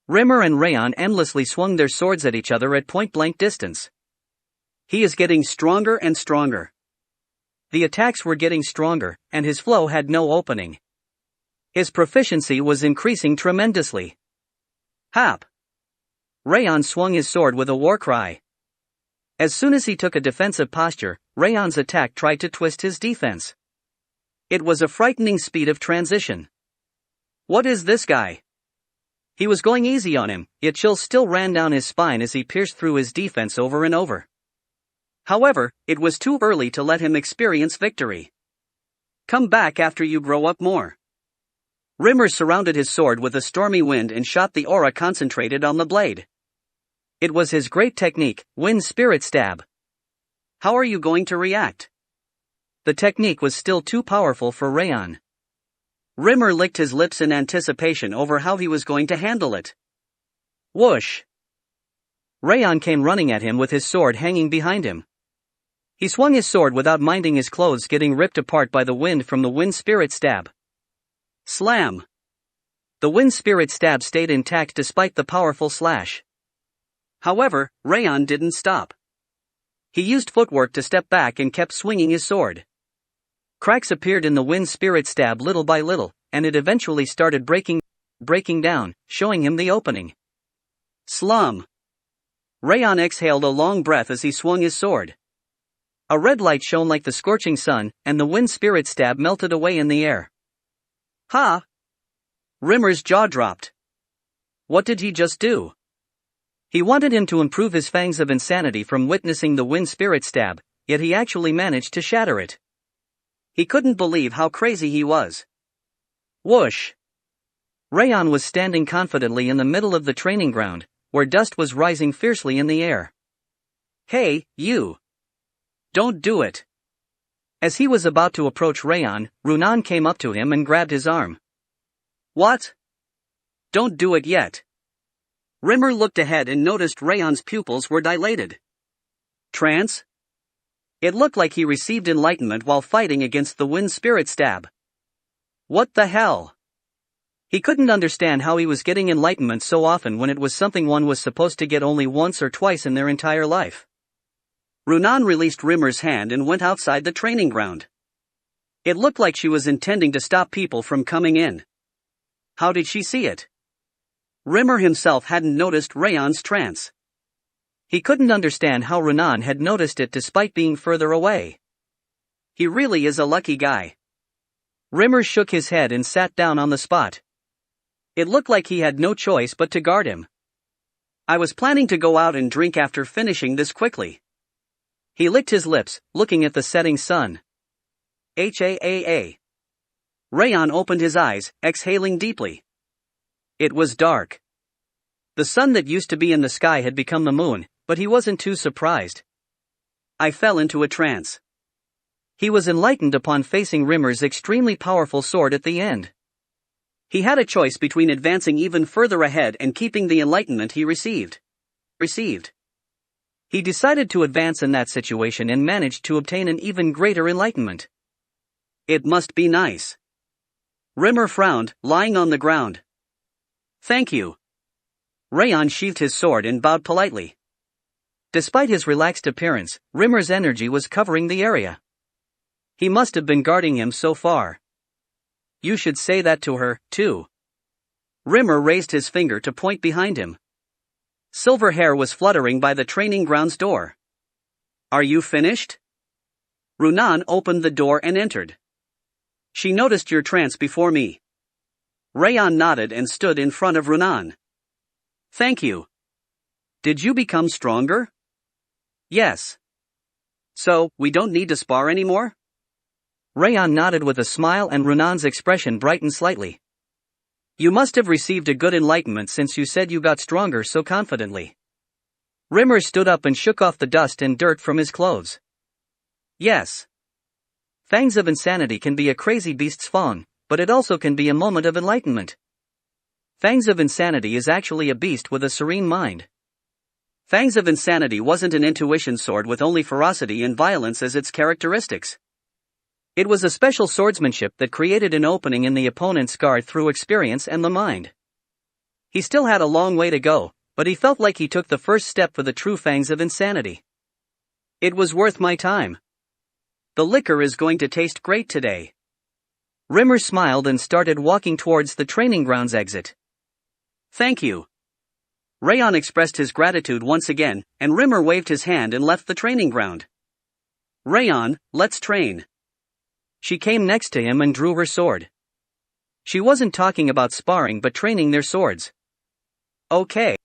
Rimmer and Raon endlessly swung their swords at each other at point-blank distance. He is getting stronger and stronger. The attacks were getting stronger, and his flow had no opening. His proficiency was increasing tremendously. Hap! Raon swung his sword with a war cry. As soon as he took a defensive posture, Raon's attack tried to twist his defense. It was a frightening speed of transition. What is this guy? He was going easy on him, yet chills still ran down his spine as he pierced through his defense over and over. However, it was too early to let him experience victory. Come back after you grow up more. Rimmer surrounded his sword with a stormy wind and shot the aura concentrated on the blade. It was his great technique, Wind Spirit Stab. How are you going to react? The technique was still too powerful for Raon. Rimmer licked his lips in anticipation over how he was going to handle it. Whoosh! Raon came running at him with his sword hanging behind him. He swung his sword without minding his clothes getting ripped apart by the wind from the Wind Spirit Stab. Slam! The Wind Spirit Stab stayed intact despite the powerful slash. However, Raon didn't stop. He used footwork to step back and kept swinging his sword. Cracks appeared in the Wind Spirit Stab little by little, and it eventually started breaking down, showing him the opening. Slum! Raon exhaled a long breath as he swung his sword. A red light shone like the scorching sun, and the Wind Spirit Stab melted away in the air. Ha! Rimmer's jaw dropped. What did he just do? He wanted him to improve his Fangs of Insanity from witnessing the Wind Spirit Stab, yet he actually managed to shatter it. He couldn't believe how crazy he was. Whoosh! Raon was standing confidently in the middle of the training ground, where dust was rising fiercely in the air. Hey, you! Don't do it! As he was about to approach Raon, Runan came up to him and grabbed his arm. What? Don't do it yet. Rimmer looked ahead and noticed Raon's pupils were dilated. Trance? It looked like he received enlightenment while fighting against the Wind Spirit Stab. What the hell? He couldn't understand how he was getting enlightenment so often when it was something one was supposed to get only once or twice in their entire life. Runan released Rimmer's hand and went outside the training ground. It looked like she was intending to stop people from coming in. How did she see it? Rimmer himself hadn't noticed Raon's trance. He couldn't understand how Runan had noticed it despite being further away. He really is a lucky guy. Rimmer shook his head and sat down on the spot. It looked like he had no choice but to guard him. I was planning to go out and drink after finishing this quickly. He licked his lips, looking at the setting sun. H-A-A-A. Raon opened his eyes, exhaling deeply. It was dark. The sun that used to be in the sky had become the moon, but he wasn't too surprised. I fell into a trance. He was enlightened upon facing Rimmer's extremely powerful sword at the end. He had a choice between advancing even further ahead and keeping the enlightenment he received. He decided to advance in that situation and managed to obtain an even greater enlightenment. It must be nice. Rimmer frowned, lying on the ground. Thank you. Raon sheathed his sword and bowed politely. Despite his relaxed appearance, Rimmer's energy was covering the area. He must have been guarding him so far. You should say that to her, too. Rimmer raised his finger to point behind him. Silver hair was fluttering by the training ground's door. Are you finished? Runan opened the door and entered. She noticed your trance before me. Raon nodded and stood in front of Runan. Thank you. Did you become stronger? Yes. So, we don't need to spar anymore? Raon nodded with a smile and Runan's expression brightened slightly. You must have received a good enlightenment since you said you got stronger so confidently. Rimmer stood up and shook off the dust and dirt from his clothes. Yes. Fangs of Insanity can be a crazy beast's fang, but it also can be a moment of enlightenment. Fangs of Insanity is actually a beast with a serene mind. Fangs of Insanity wasn't an intuition sword with only ferocity and violence as its characteristics. It was a special swordsmanship that created an opening in the opponent's guard through experience and the mind. He still had a long way to go, but he felt like he took the first step for the true Fangs of Insanity. It was worth my time. The liquor is going to taste great today. Rimmer smiled and started walking towards the training grounds exit. Thank you. Raon expressed his gratitude once again, and Rimmer waved his hand and left the training ground. Raon, let's train. She came next to him and drew her sword. She wasn't talking about sparring but training their swords. Okay.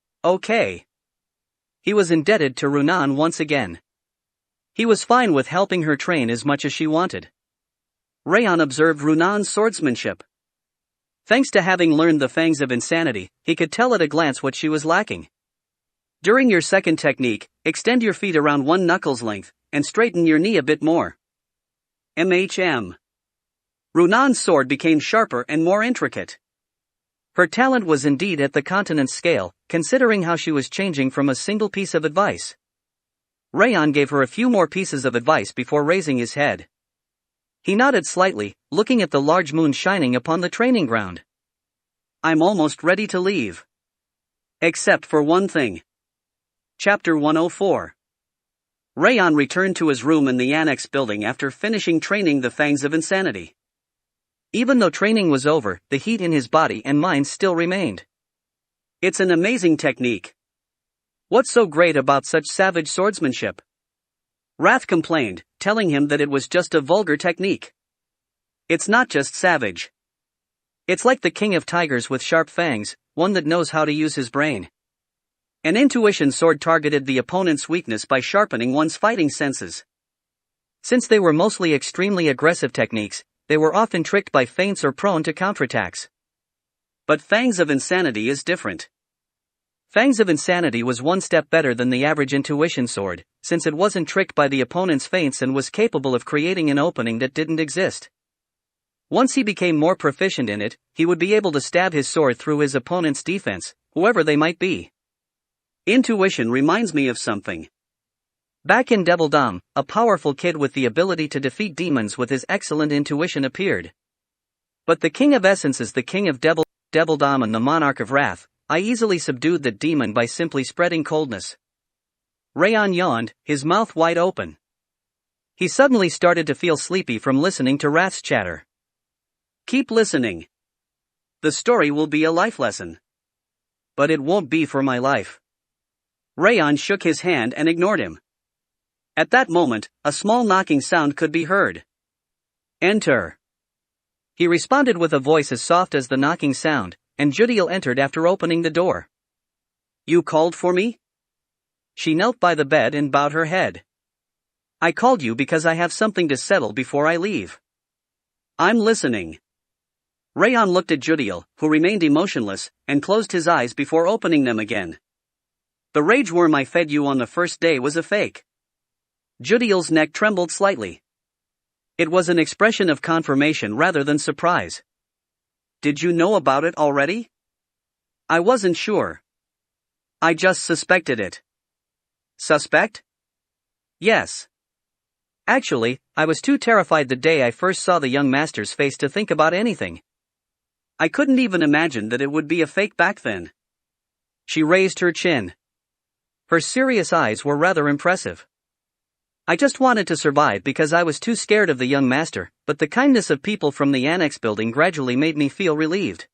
He was indebted to Runan once again. He was fine with helping her train as much as she wanted. Raon observed Runan's swordsmanship. Thanks to having learned the Fangs of Insanity, he could tell at a glance what she was lacking. During your second technique, extend your feet around one knuckle's length, and straighten your knee a bit more. MHM. Runan's sword became sharper and more intricate. Her talent was indeed at the continent's scale, considering how she was changing from a single piece of advice. Raon gave her a few more pieces of advice before raising his head. He nodded slightly, looking at the large moon shining upon the training ground. I'm almost ready to leave. Except for one thing. Chapter 104. Raon returned to his room in the annex building after finishing training the Fangs of Insanity. Even though training was over, the heat in his body and mind still remained. It's an amazing technique. What's so great about such savage swordsmanship? Wrath complained, telling him that it was just a vulgar technique. It's not just savage. It's like the king of tigers with sharp fangs, one that knows how to use his brain. An intuition sword targeted the opponent's weakness by sharpening one's fighting senses. Since they were mostly extremely aggressive techniques, they were often tricked by feints or prone to counterattacks. But Fangs of Insanity is different. Fangs of Insanity was one step better than the average intuition sword, since it wasn't tricked by the opponent's feints and was capable of creating an opening that didn't exist. Once he became more proficient in it, he would be able to stab his sword through his opponent's defense, whoever they might be. Intuition reminds me of something. Back in Devil Dom, a powerful kid with the ability to defeat demons with his excellent intuition appeared. But the King of Essences, the King of Devil Dom and the Monarch of Wrath, I easily subdued that demon by simply spreading coldness. Raon yawned, his mouth wide open. He suddenly started to feel sleepy from listening to Wrath's chatter. Keep listening. The story will be a life lesson. But it won't be for my life. Raon shook his hand and ignored him. At that moment, a small knocking sound could be heard. Enter. He responded with a voice as soft as the knocking sound, and Judiel entered after opening the door. You called for me? She knelt by the bed and bowed her head. I called you because I have something to settle before I leave. I'm listening. Raon looked at Judiel, who remained emotionless, and closed his eyes before opening them again. The rage worm I fed you on the first day was a fake. Judiel's neck trembled slightly. It was an expression of confirmation rather than surprise. Did you know about it already? I wasn't sure. I just suspected it. Suspect? Yes. Actually, I was too terrified the day I first saw the young master's face to think about anything. I couldn't even imagine that it would be a fake back then. She raised her chin. Her serious eyes were rather impressive. I just wanted to survive because I was too scared of the young master, but the kindness of people from the annex building gradually made me feel relieved.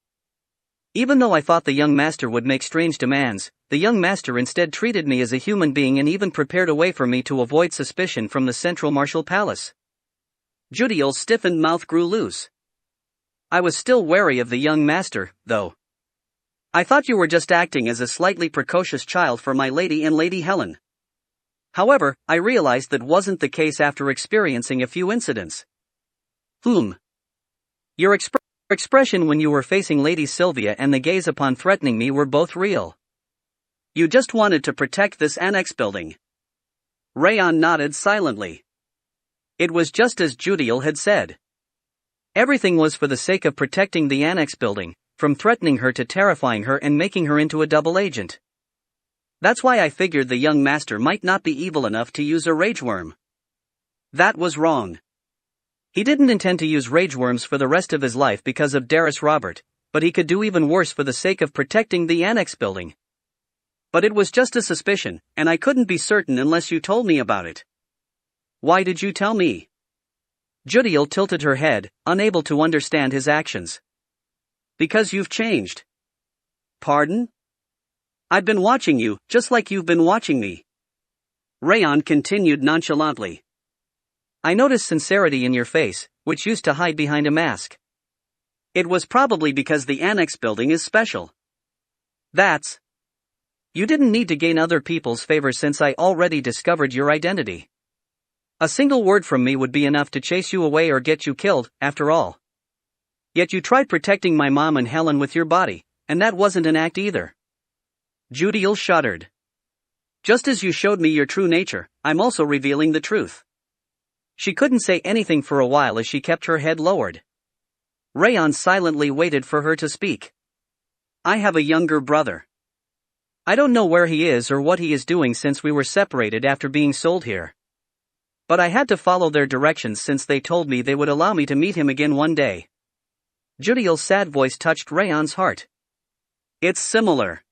Even though I thought the young master would make strange demands, the young master instead treated me as a human being and even prepared a way for me to avoid suspicion from the central martial palace. Judiel's stiffened mouth grew loose. I was still wary of the young master, though. I thought you were just acting as a slightly precocious child for my lady and Lady Helen. However, I realized that wasn't the case after experiencing a few incidents. Your expression when you were facing Lady Sylvia and the gaze upon threatening me were both real. You just wanted to protect this annex building. Raon nodded silently. It was just as Judiel had said. Everything was for the sake of protecting the annex building, from threatening her to terrifying her and making her into a double agent. That's why I figured the young master might not be evil enough to use a rage worm. That was wrong. He didn't intend to use rage worms for the rest of his life because of Darius Robert, but he could do even worse for the sake of protecting the annex building. But it was just a suspicion, and I couldn't be certain unless you told me about it. Why did you tell me? Judiel tilted her head, unable to understand his actions. Because you've changed. Pardon? I've been watching you, just like you've been watching me. Raon continued nonchalantly. I noticed sincerity in your face, which used to hide behind a mask. It was probably because the annex building is special. That's... You didn't need to gain other people's favor since I already discovered your identity. A single word from me would be enough to chase you away or get you killed, after all. Yet you tried protecting my mom and Helen with your body, and that wasn't an act either. Judiel shuddered. Just as you showed me your true nature, I'm also revealing the truth. She couldn't say anything for a while as she kept her head lowered. Raon silently waited for her to speak. I have a younger brother. I don't know where he is or what he is doing since we were separated after being sold here. But I had to follow their directions since they told me they would allow me to meet him again one day. Judiel's sad voice touched Raon's heart. It's similar.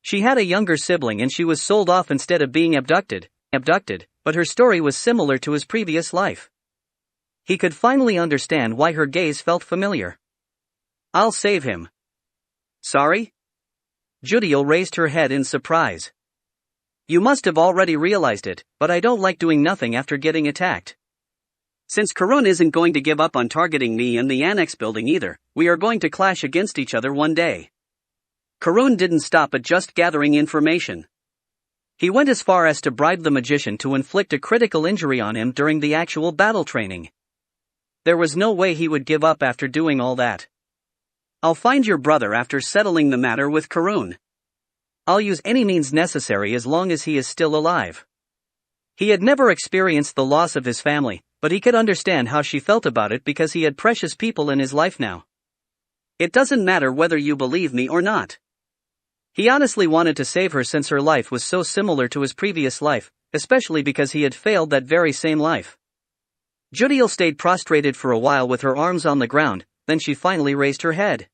She had a younger sibling and she was sold off instead of being abducted, but her story was similar to his previous life. He could finally understand why her gaze felt familiar. I'll save him. Sorry? Judiel raised her head in surprise. You must have already realized it, but I don't like doing nothing after getting attacked. Since Karun isn't going to give up on targeting me and the annex building either, we are going to clash against each other one day. Karun didn't stop at just gathering information. He went as far as to bribe the magician to inflict a critical injury on him during the actual battle training. There was no way he would give up after doing all that. I'll find your brother after settling the matter with Karun. I'll use any means necessary as long as he is still alive. He had never experienced the loss of his family, but he could understand how she felt about it because he had precious people in his life now. It doesn't matter whether you believe me or not. He honestly wanted to save her since her life was so similar to his previous life, especially because he had failed that very same life. Judiel stayed prostrated for a while with her arms on the ground, then she finally raised her head.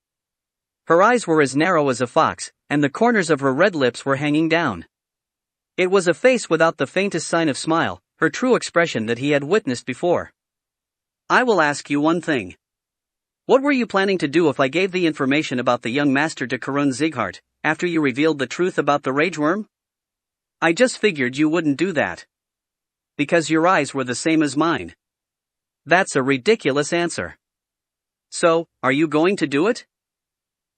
Her eyes were as narrow as a fox, and the corners of her red lips were hanging down. It was a face without the faintest sign of smile, her true expression that he had witnessed before. I will ask you one thing. What were you planning to do if I gave the information about the young master to Karun Zieghart, after you revealed the truth about the rage worm? I just figured you wouldn't do that. Because your eyes were the same as mine. That's a ridiculous answer. So, are you going to do it?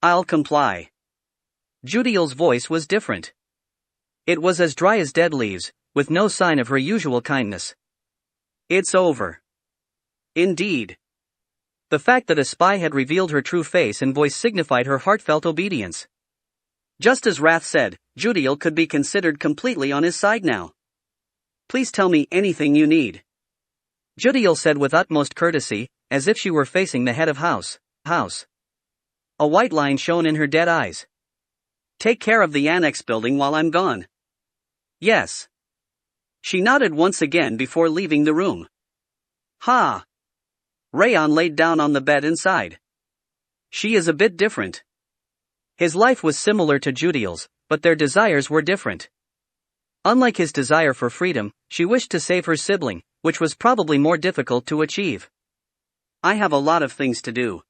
I'll comply. Judiel's voice was different. It was as dry as dead leaves, with no sign of her usual kindness. It's over. Indeed. The fact that a spy had revealed her true face and voice signified her heartfelt obedience. Just as Wrath said, Judiel could be considered completely on his side now. Please tell me anything you need. Judiel said with utmost courtesy, as if she were facing the head of house. A white line shone in her dead eyes. Take care of the annex building while I'm gone. Yes. She nodded once again before leaving the room. Ha! Raon laid down on the bed inside. She is a bit different. His life was similar to Judiel's, but their desires were different. Unlike his desire for freedom, she wished to save her sibling, which was probably more difficult to achieve. I have a lot of things to do.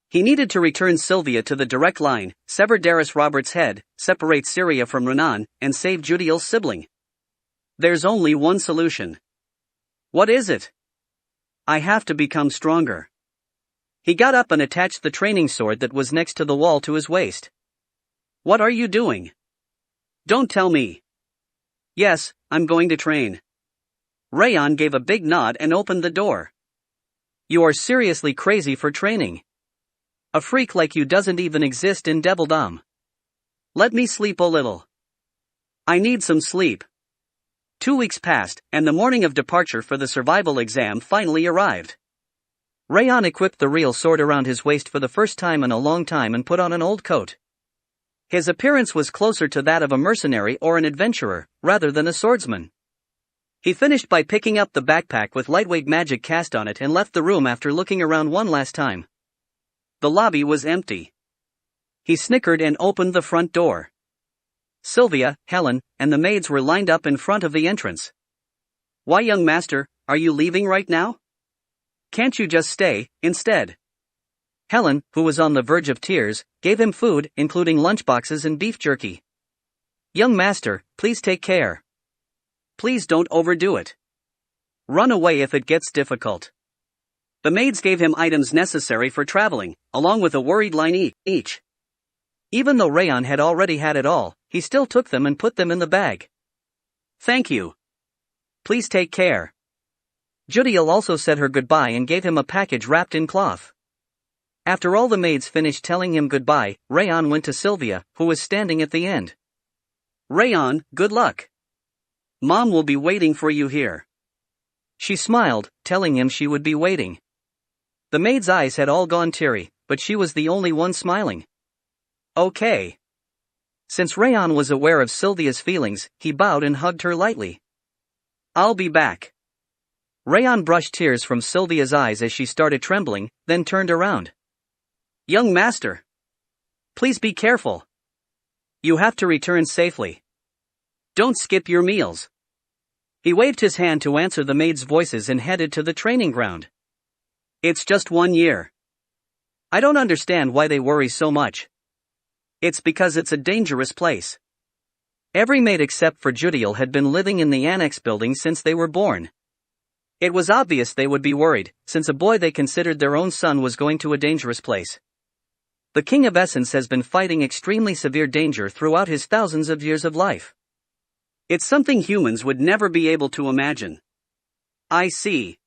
He needed to return Sylvia to the direct line, sever Darius Robert's head, separate Syria from Renan, and save Judiel's sibling. There's only one solution. What is it? I have to become stronger. He got up and attached the training sword that was next to the wall to his waist. What are you doing? Don't tell me. Yes, I'm going to train. Raon gave a big nod and opened the door. You are seriously crazy for training. A freak like you doesn't even exist in Devildom. Let me sleep a little. I need some sleep. 2 weeks passed, and the morning of departure for the survival exam finally arrived. Raon equipped the real sword around his waist for the first time in a long time and put on an old coat. His appearance was closer to that of a mercenary or an adventurer, rather than a swordsman. He finished by picking up the backpack with lightweight magic cast on it and left the room after looking around one last time. The lobby was empty. He snickered and opened the front door. Sylvia, Helen, and the maids were lined up in front of the entrance. "Why, young master, are you leaving right now? Can't you just stay, instead?" Helen, who was on the verge of tears, gave him food, including lunchboxes and beef jerky. "Young master, please take care. Please don't overdo it. Run away if it gets difficult." The maids gave him items necessary for traveling, along with a worried line each. Even though Raon had already had it all, he still took them and put them in the bag. "Thank you. Please take care." Judiel also said her goodbye and gave him a package wrapped in cloth. After all the maids finished telling him goodbye, Raon went to Sylvia, who was standing at the end. "Raon, good luck. Mom will be waiting for you here." She smiled, telling him she would be waiting. The maid's eyes had all gone teary, but she was the only one smiling. "Okay." Since Raon was aware of Sylvia's feelings, he bowed and hugged her lightly. "I'll be back." Raon brushed tears from Sylvia's eyes as she started trembling, then turned around. "Young master. Please be careful. You have to return safely. Don't skip your meals." He waved his hand to answer the maids' voices and headed to the training ground. "It's just 1 year. I don't understand why they worry so much. It's because it's a dangerous place." Every maid except for Judiel had been living in the annex building since they were born. It was obvious they would be worried, since a boy they considered their own son was going to a dangerous place. The King of Essence has been fighting extremely severe danger throughout his thousands of years of life. It's something humans would never be able to imagine. "I see.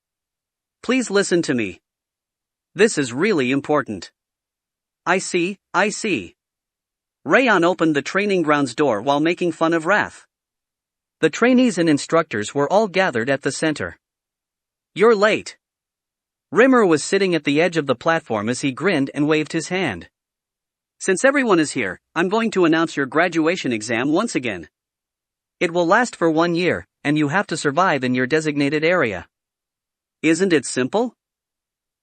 Please listen to me. This is really important." I see. Raon opened the training grounds door while making fun of Wrath. The trainees and instructors were all gathered at the center. "You're late." Rimmer was sitting at the edge of the platform as he grinned and waved his hand. "Since everyone is here, I'm going to announce your graduation exam once again. It will last for 1 year, and you have to survive in your designated area." "Isn't it simple?"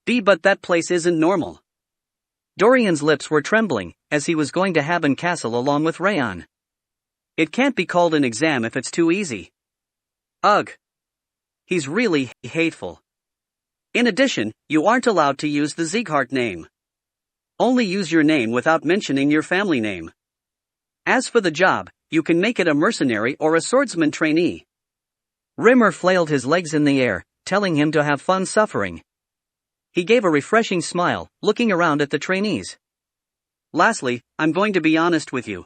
But that place isn't normal." Dorian's lips were trembling, as he was going to Haben Castle along with Raon. "It can't be called an exam if it's too easy." "Ugh. He's really hateful. In addition, you aren't allowed to use the Sieghart name. Only use your name without mentioning your family name. As for the job, you can make it a mercenary or a swordsman trainee." Rimmer flailed his legs in the air, telling him to have fun suffering. He gave a refreshing smile, looking around at the trainees. "Lastly, I'm going to be honest with you.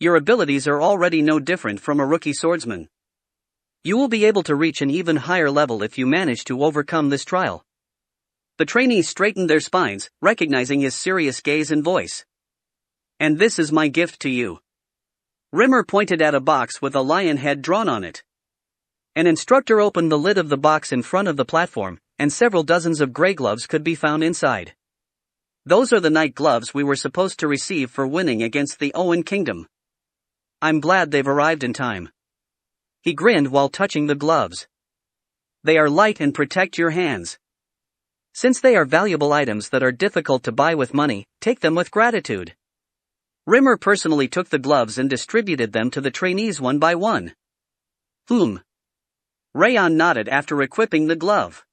Your abilities are already no different from a rookie swordsman. You will be able to reach an even higher level if you manage to overcome this trial." The trainees straightened their spines, recognizing his serious gaze and voice. "And this is my gift to you." Rimmer pointed at a box with a lion head drawn on it. An instructor opened the lid of the box in front of the platform, and several dozens of gray gloves could be found inside. "Those are the night gloves we were supposed to receive for winning against the Owen Kingdom. I'm glad they've arrived in time." He grinned while touching the gloves. "They are light and protect your hands. Since they are valuable items that are difficult to buy with money, take them with gratitude." Rimmer personally took the gloves and distributed them to the trainees one by one. Raon nodded after equipping the glove.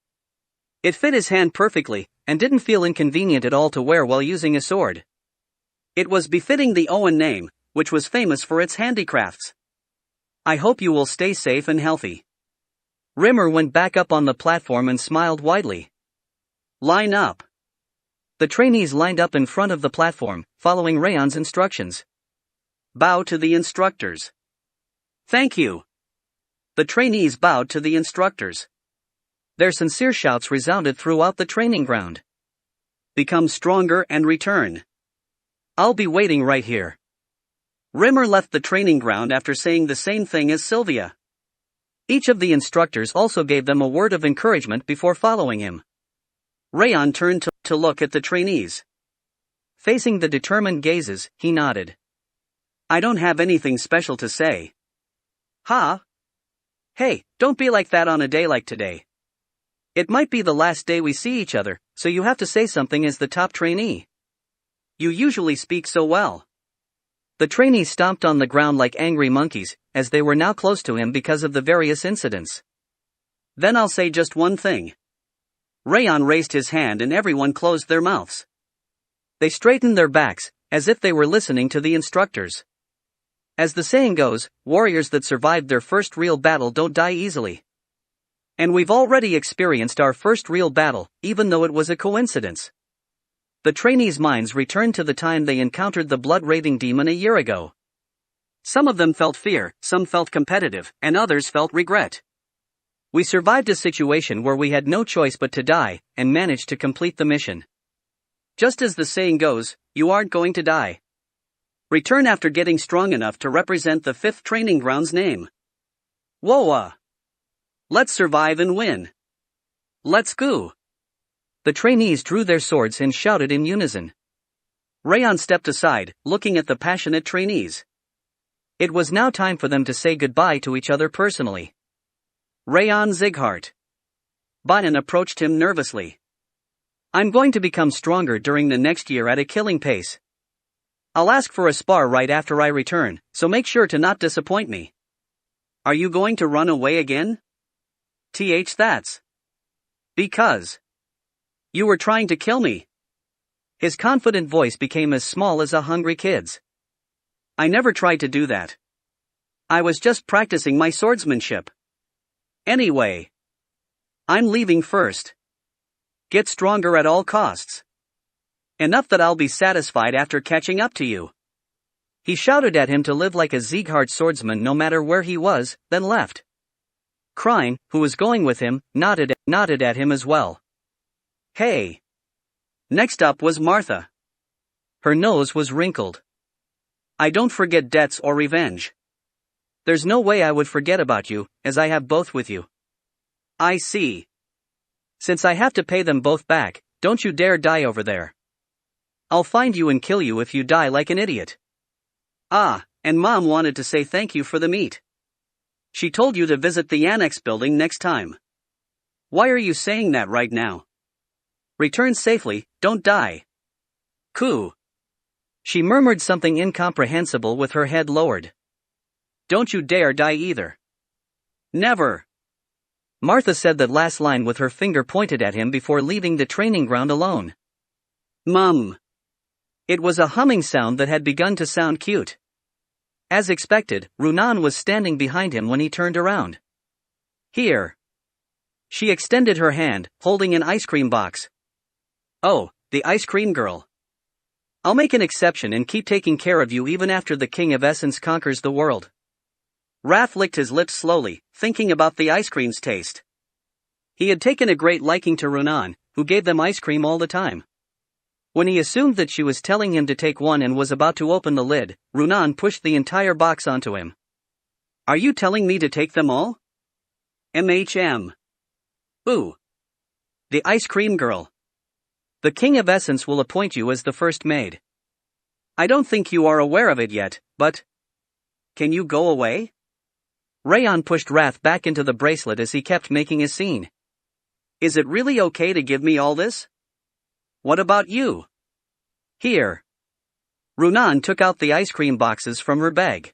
It fit his hand perfectly, and didn't feel inconvenient at all to wear while using a sword. It was befitting the Owen name, which was famous for its handicrafts. "I hope you will stay safe and healthy." Rimmer went back up on the platform and smiled widely. "Line up." The trainees lined up in front of the platform, following Raon's instructions. "Bow to the instructors." "Thank you." The trainees bowed to the instructors. Their sincere shouts resounded throughout the training ground. "Become stronger and return. I'll be waiting right here." Rimmer left the training ground after saying the same thing as Sylvia. Each of the instructors also gave them a word of encouragement before following him. Raon turned to look at the trainees. Facing the determined gazes, he nodded. I don't have anything special to say. Ha! Hey, don't be like that on a day like today. It might be the last day we see each other, so you have to say something as the top trainee. You usually speak so well. The trainees stomped on the ground like angry monkeys, as they were now close to him because of the various incidents. Then I'll say just one thing. Raon raised his hand and everyone closed their mouths. They straightened their backs, as if they were listening to the instructors. As the saying goes, warriors that survived their first real battle don't die easily. And we've already experienced our first real battle, even though it was a coincidence. The trainees' minds returned to the time they encountered the blood-raving demon a year ago. Some of them felt fear, some felt competitive, and others felt regret. We survived a situation where we had no choice but to die, and managed to complete the mission. Just as the saying goes, you aren't going to die. Return after getting strong enough to represent the 5th training ground's name. Whoa! Let's survive and win. Let's go. The trainees drew their swords and shouted in unison. Raon stepped aside, looking at the passionate trainees. It was now time for them to say goodbye to each other personally. Raon Zighart. Bayan approached him nervously. I'm going to become stronger during the next year at a killing pace. I'll ask for a spar right after I return, so make sure to not disappoint me. Are you going to run away again? That's because you were trying to kill me. His confident voice became as small as a hungry kid's. I never tried to do that. I was just practicing my swordsmanship. Anyway, I'm leaving first. Get stronger at all costs. Enough that I'll be satisfied after catching up to you. He shouted at him to live like a Zighart swordsman no matter where he was, then left. Krine, who was going with him, nodded at him as well. Hey. Next up was Martha. Her nose was wrinkled. I don't forget debts or revenge. There's no way I would forget about you, as I have both with you. I see. Since I have to pay them both back, don't you dare die over there. I'll find you and kill you if you die like an idiot. Ah, and Mom wanted to say thank you for the meat. She told you to visit the annex building next time. Why are you saying that right now? Return safely, don't die. Coo. She murmured something incomprehensible with her head lowered. Don't you dare die either. Never. Martha said that last line with her finger pointed at him before leaving the training ground alone. Mum. It was a humming sound that had begun to sound cute. As expected, Runan was standing behind him when he turned around. Here. She extended her hand, holding an ice cream box. Oh, the ice cream girl. I'll make an exception and keep taking care of you even after the King of Essence conquers the world. Raph licked his lips slowly, thinking about the ice cream's taste. He had taken a great liking to Runan, who gave them ice cream all the time. When he assumed that she was telling him to take one and was about to open the lid, Runan pushed the entire box onto him. Are you telling me to take them all? MHM. Ooh. The ice cream girl. The King of Essence will appoint you as the first maid. I don't think you are aware of it yet, but... Can you go away? Raon pushed Wrath back into the bracelet as he kept making a scene. Is it really okay to give me all this? What about you? Here. Runan took out the ice cream boxes from her bag.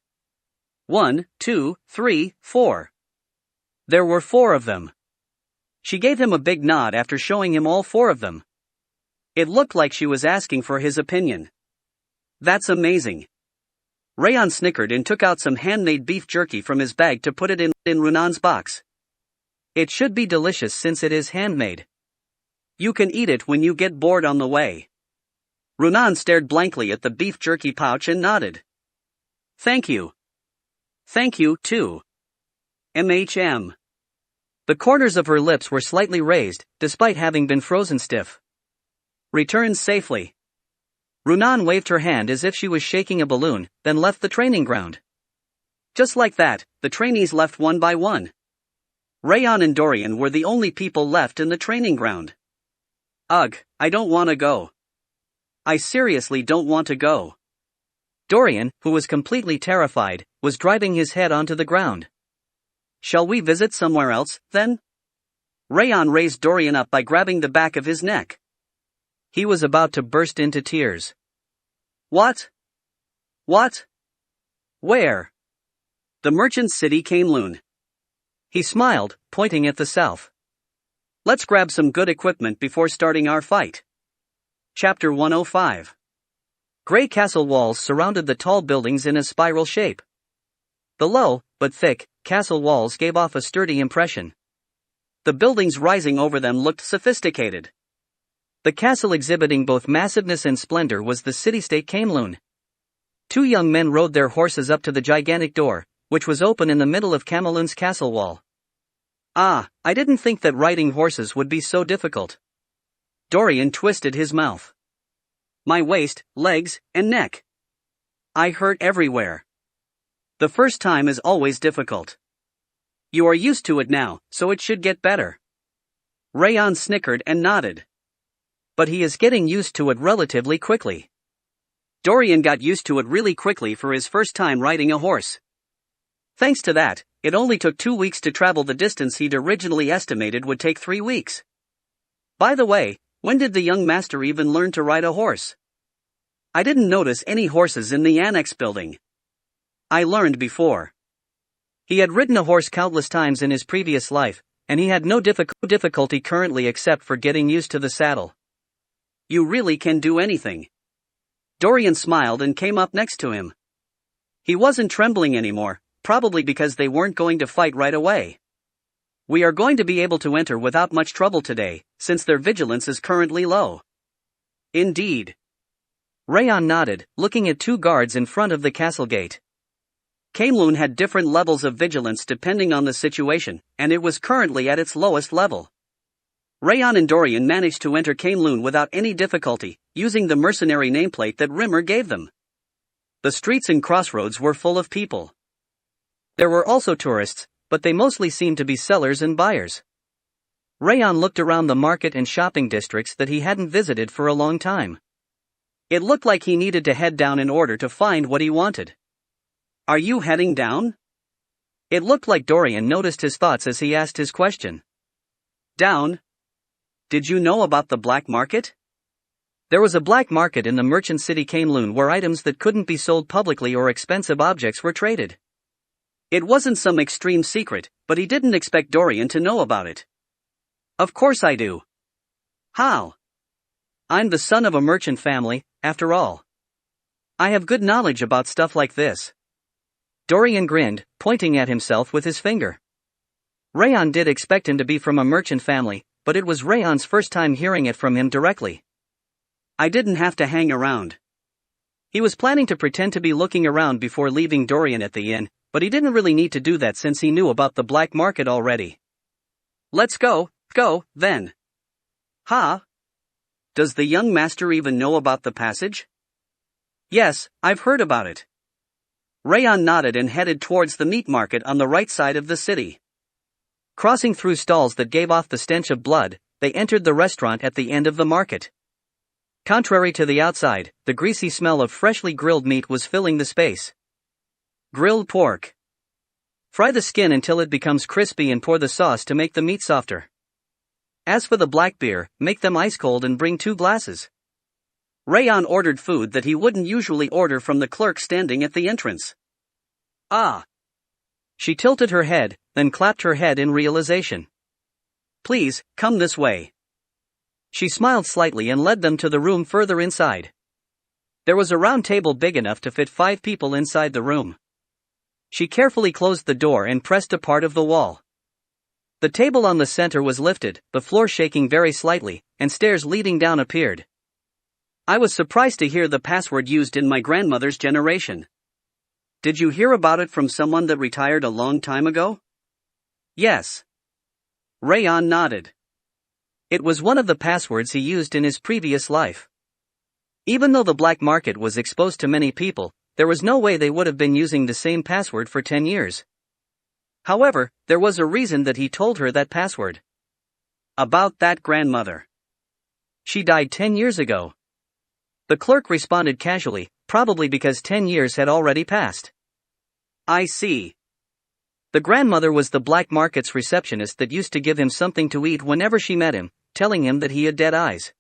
1, 2, 3, 4. There were 4 of them. She gave him a big nod after showing him all 4 of them. It looked like she was asking for his opinion. That's amazing. Raon snickered and took out some handmade beef jerky from his bag to put it in Runan's box. It should be delicious since it is handmade. You can eat it when you get bored on the way. Runan stared blankly at the beef jerky pouch and nodded. Thank you. Thank you, too. MHM. The corners of her lips were slightly raised, despite having been frozen stiff. Return safely. Runan waved her hand as if she was shaking a balloon, then left the training ground. Just like that, the trainees left one by one. Raon and Dorian were the only people left in the training ground. Ugh, I don't want to go. I seriously don't want to go. Dorian, who was completely terrified, was driving his head onto the ground. Shall we visit somewhere else, then? Raon raised Dorian up by grabbing the back of his neck. He was about to burst into tears. What? What? Where? The merchant's city Kyangi. He smiled, pointing at the south. Let's grab some good equipment before starting our fight. Chapter 105. Gray castle walls surrounded the tall buildings in a spiral shape. The low, but thick, castle walls gave off a sturdy impression. The buildings rising over them looked sophisticated. The castle exhibiting both massiveness and splendor was the city-state Kyangi. Two young men rode their horses up to the gigantic door, which was open in the middle of Kyangi's castle wall. Ah, I didn't think that riding horses would be so difficult. Dorian twisted his mouth. My waist, legs, and neck. I hurt everywhere. The first time is always difficult. You are used to it now, so it should get better. Raon snickered and nodded. But he is getting used to it relatively quickly. Dorian got used to it really quickly for his first time riding a horse. Thanks to that, it only took 2 weeks to travel the distance he'd originally estimated would take 3 weeks. By the way, when did the young master even learn to ride a horse? I didn't notice any horses in the annex building. I learned before. He had ridden a horse countless times in his previous life, and he had no difficulty currently except for getting used to the saddle. You really can do anything. Dorian smiled and came up next to him. He wasn't trembling anymore, probably because they weren't going to fight right away. We are going to be able to enter without much trouble today, since their vigilance is currently low. Indeed. Raon nodded, looking at 2 guards in front of the castle gate. Kyangi had different levels of vigilance depending on the situation, and it was currently at its lowest level. Raon and Dorian managed to enter Kyangi without any difficulty, using the mercenary nameplate that Rimmer gave them. The streets and crossroads were full of people. There were also tourists, but they mostly seemed to be sellers and buyers. Raon looked around the market and shopping districts that he hadn't visited for a long time. It looked like he needed to head down in order to find what he wanted. Are you heading down? It looked like Dorian noticed his thoughts as he asked his question. Down? Did you know about the black market? There was a black market in the merchant city Kyangi where items that couldn't be sold publicly or expensive objects were traded. It wasn't some extreme secret, but he didn't expect Dorian to know about it. Of course I do. How? I'm the son of a merchant family, after all. I have good knowledge about stuff like this. Dorian grinned, pointing at himself with his finger. Raon did expect him to be from a merchant family, but it was Raon's first time hearing it from him directly. I didn't have to hang around. He was planning to pretend to be looking around before leaving Dorian at the inn, but he didn't really need to do that since he knew about the black market already. Let's go, then. Huh? Does the young master even know about the passage? Yes, I've heard about it. Raon nodded and headed towards the meat market on the right side of the city. Crossing through stalls that gave off the stench of blood, they entered the restaurant at the end of the market. Contrary to the outside, the greasy smell of freshly grilled meat was filling the space. Grilled pork. Fry the skin until it becomes crispy and pour the sauce to make the meat softer. As for the black beer, make them ice cold and bring 2 glasses. Raon ordered food that he wouldn't usually order from the clerk standing at the entrance. Ah. She tilted her head, then clapped her head in realization. Please, come this way. She smiled slightly and led them to the room further inside. There was a round table big enough to fit 5 people inside the room. She carefully closed the door and pressed a part of the wall. The table on the center was lifted, the floor shaking very slightly, and stairs leading down appeared. I was surprised to hear the password used in my grandmother's generation. Did you hear about it from someone that retired a long time ago? Yes. Raon nodded. It was one of the passwords he used in his previous life. Even though the black market was exposed to many people, there was no way they would have been using the same password for 10 years. However, there was a reason that he told her that password. About that grandmother. She died 10 years ago. The clerk responded casually, probably because 10 years had already passed. I see. The grandmother was the black market's receptionist that used to give him something to eat whenever she met him, telling him that he had dead eyes.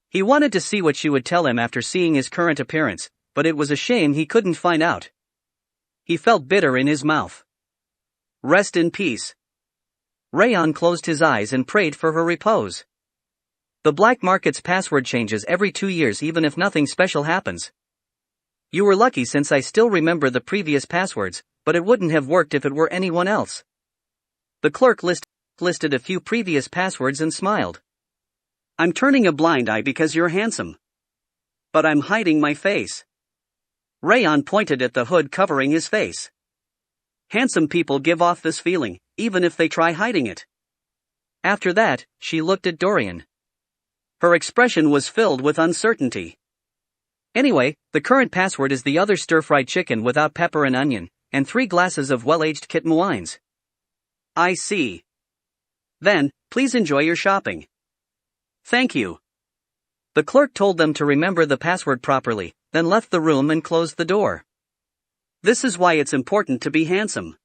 He wanted to see what she would tell him after seeing his current appearance, but it was a shame he couldn't find out. He felt bitter in his mouth. Rest in peace. Raon closed his eyes and prayed for her repose. The black market's password changes every 2 years even if nothing special happens. You were lucky since I still remember the previous passwords, but it wouldn't have worked if it were anyone else. The clerk listed a few previous passwords and smiled. I'm turning a blind eye because you're handsome. But I'm hiding my face. Raon pointed at the hood covering his face. Handsome people give off this feeling, even if they try hiding it. After that, she looked at Dorian. Her expression was filled with uncertainty. Anyway, the current password is the other stir-fried chicken without pepper and onion, and 3 glasses of well-aged kitten wines. I see. Then, please enjoy your shopping. Thank you. The clerk told them to remember the password properly, then left the room and closed the door. This is why it's important to be handsome.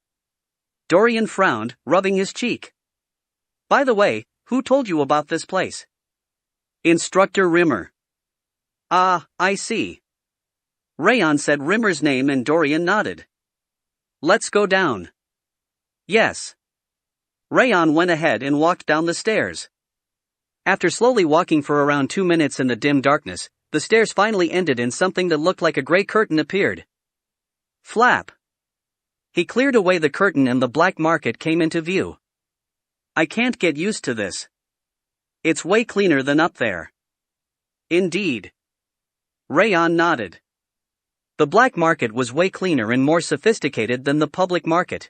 Dorian frowned, rubbing his cheek. By the way, who told you about this place? Instructor Rimmer. Ah, I see. Raon said Rimmer's name and Dorian nodded. Let's go down. Yes. Raon went ahead and walked down the stairs. After slowly walking for around 2 minutes in the dim darkness, the stairs finally ended and something that looked like a gray curtain appeared. Flap. He cleared away the curtain and the black market came into view. I can't get used to this. It's way cleaner than up there. Indeed. Raon nodded. The black market was way cleaner and more sophisticated than the public market.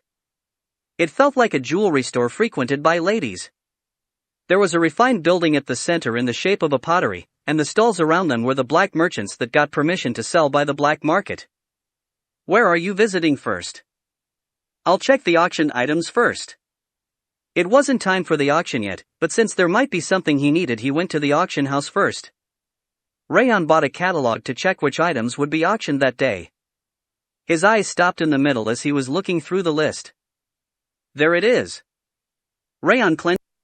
It felt like a jewelry store frequented by ladies. There was a refined building at the center in the shape of a pottery, and the stalls around them were the black merchants that got permission to sell by the black market. Where are you visiting first? I'll check the auction items first. It wasn't time for the auction yet, but since there might be something he needed, he went to the auction house first. Raon bought a catalog to check which items would be auctioned that day. His eyes stopped in the middle as he was looking through the list. There it is. Raon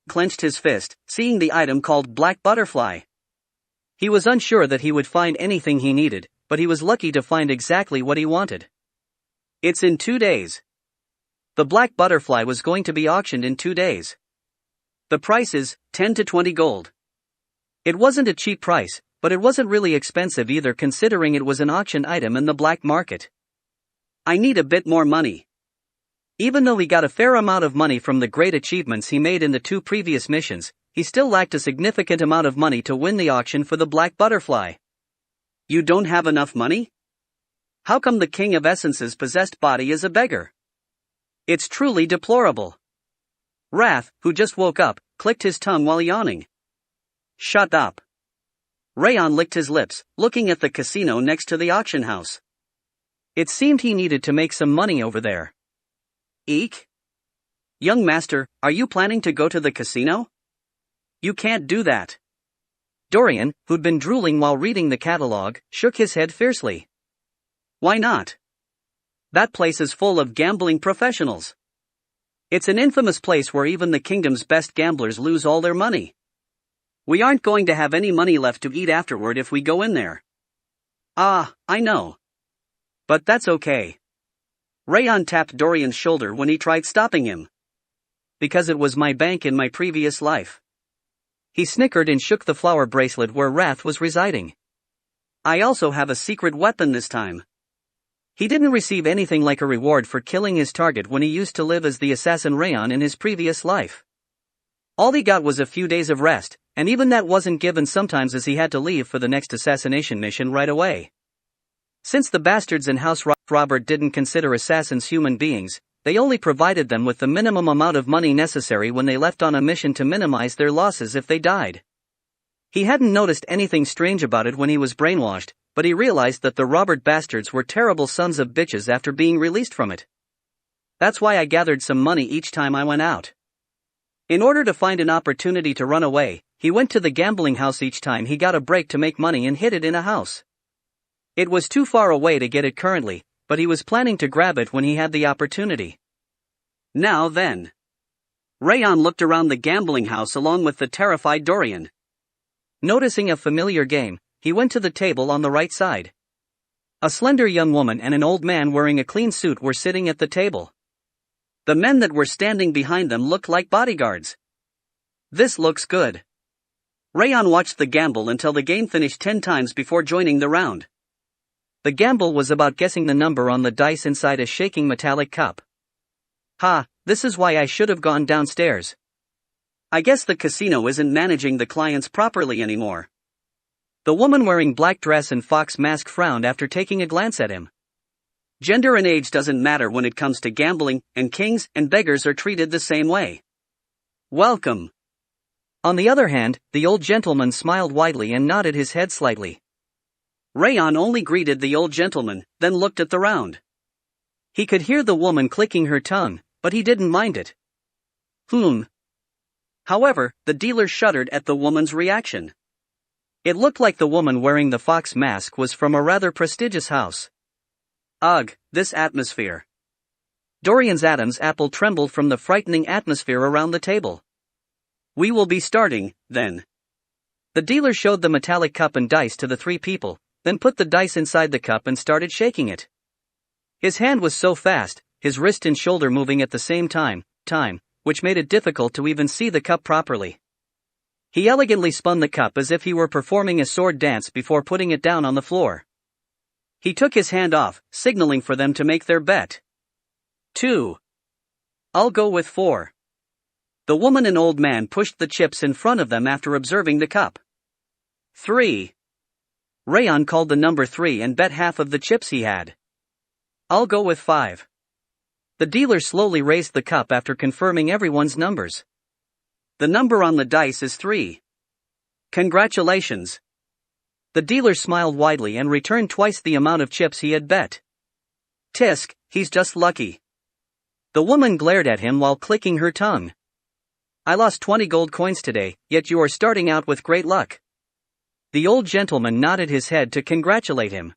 clenched his fist, seeing the item called Black Butterfly. He was unsure that he would find anything he needed, but he was lucky to find exactly what he wanted. It's in 2 days. The Black Butterfly was going to be auctioned in 2 days. The price is 10 to 20 gold. It wasn't a cheap price, but it wasn't really expensive either considering it was an auction item in the black market. I need a bit more money. Even though he got a fair amount of money from the great achievements he made in the 2 previous missions, he still lacked a significant amount of money to win the auction for the Black Butterfly. You don't have enough money? How come the King of Essence's possessed body is a beggar? It's truly deplorable. Wrath, who just woke up, clicked his tongue while yawning. Shut up. Raon licked his lips, looking at the casino next to the auction house. It seemed he needed to make some money over there. Eek? Young master, are you planning to go to the casino? You can't do that. Dorian, who'd been drooling while reading the catalog, shook his head fiercely. Why not? That place is full of gambling professionals. It's an infamous place where even the kingdom's best gamblers lose all their money. We aren't going to have any money left to eat afterward if we go in there. Ah, I know. But that's okay. Raon tapped Dorian's shoulder when he tried stopping him. Because it was my bank in my previous life. He snickered and shook the flower bracelet where Wrath was residing. I also have a secret weapon this time. He didn't receive anything like a reward for killing his target when he used to live as the assassin Raon in his previous life. All he got was a few days of rest, and even that wasn't given sometimes as he had to leave for the next assassination mission right away. Since the bastards in House Robert didn't consider assassins human beings, they only provided them with the minimum amount of money necessary when they left on a mission to minimize their losses if they died. He hadn't noticed anything strange about it when he was brainwashed, but he realized that the Robert bastards were terrible sons of bitches after being released from it. That's why I gathered some money each time I went out. In order to find an opportunity to run away, he went to the gambling house each time he got a break to make money and hid it in a house. It was too far away to get it currently, but he was planning to grab it when he had the opportunity. Now then. Raon looked around the gambling house along with the terrified Dorian. Noticing a familiar game, he went to the table on the right side. A slender young woman and an old man wearing a clean suit were sitting at the table. The men that were standing behind them looked like bodyguards. This looks good. Raon watched the gamble until the game finished 10 times before joining the round. The gamble was about guessing the number on the dice inside a shaking metallic cup. Ha, this is why I should have gone downstairs. I guess the casino isn't managing the clients properly anymore. The woman wearing black dress and fox mask frowned after taking a glance at him. Gender and age doesn't matter when it comes to gambling, and kings and beggars are treated the same way. Welcome. On the other hand, the old gentleman smiled widely and nodded his head slightly. Raon only greeted the old gentleman, then looked at the round. He could hear the woman clicking her tongue, but he didn't mind it. However, the dealer shuddered at the woman's reaction. It looked like the woman wearing the fox mask was from a rather prestigious house. Ugh, this atmosphere. Dorian's Adam's apple trembled from the frightening atmosphere around the table. We will be starting, then. The dealer showed the metallic cup and dice to the 3 people, then put the dice inside the cup and started shaking it. His hand was so fast, his wrist and shoulder moving at the same time, which made it difficult to even see the cup properly. He elegantly spun the cup as if he were performing a sword dance before putting it down on the floor. He took his hand off, signaling for them to make their bet. 2. I'll go with 4. The woman and old man pushed the chips in front of them after observing the cup. 3. Raon called the number 3 and bet half of the chips he had. I'll go with 5. The dealer slowly raised the cup after confirming everyone's numbers. The number on the dice is 3. Congratulations. The dealer smiled widely and returned twice the amount of chips he had bet. Tisk, he's just lucky. The woman glared at him while clicking her tongue. I lost 20 gold coins today, yet you are starting out with great luck. The old gentleman nodded his head to congratulate him.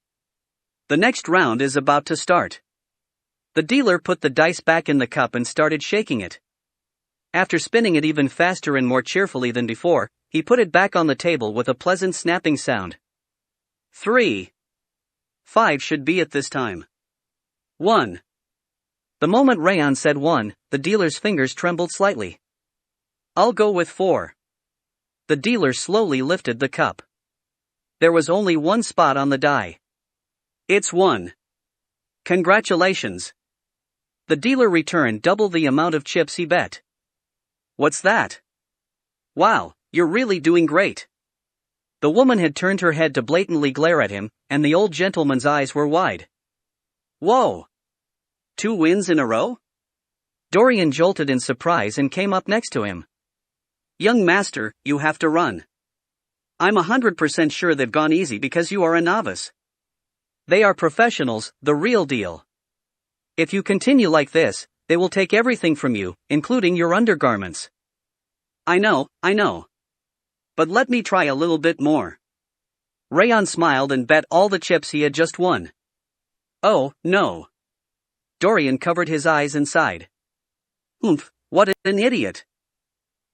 The next round is about to start. The dealer put the dice back in the cup and started shaking it. After spinning it even faster and more cheerfully than before, he put it back on the table with a pleasant snapping sound. 3. 5 should be at this time. 1. The moment Raon said 1, the dealer's fingers trembled slightly. I'll go with 4. The dealer slowly lifted the cup. There was only one spot on the die. It's 1. Congratulations. The dealer returned double the amount of chips he bet. What's that? Wow, you're really doing great. The woman had turned her head to blatantly glare at him, and the old gentleman's eyes were wide. Whoa! 2 wins in a row? Dorian jolted in surprise and came up next to him. Young master, you have to run. I'm 100% sure they've gone easy because you are a novice. They are professionals, the real deal. If you continue like this, they will take everything from you, including your undergarments. I know. But let me try a little bit more. Raon smiled and bet all the chips he had just won. Oh, no. Dorian covered his eyes and sighed. What an idiot.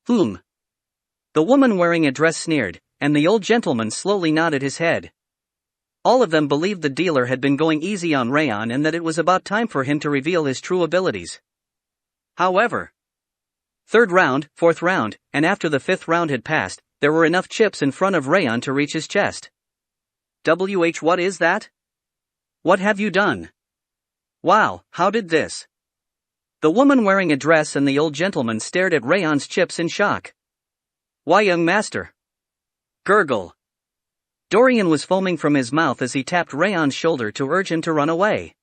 The woman wearing a dress sneered, and the old gentleman slowly nodded his head. All of them believed the dealer had been going easy on Raon and that it was about time for him to reveal his true abilities. However, 3rd round, 4th round, and after the 5th round had passed, there were enough chips in front of Raon to reach his chest. What is that? What have you done? Wow, how did this? The woman wearing a dress and the old gentleman stared at Raon's chips in shock. Why, young master? Gurgle. Dorian was foaming from his mouth as he tapped Raon's shoulder to urge him to run away.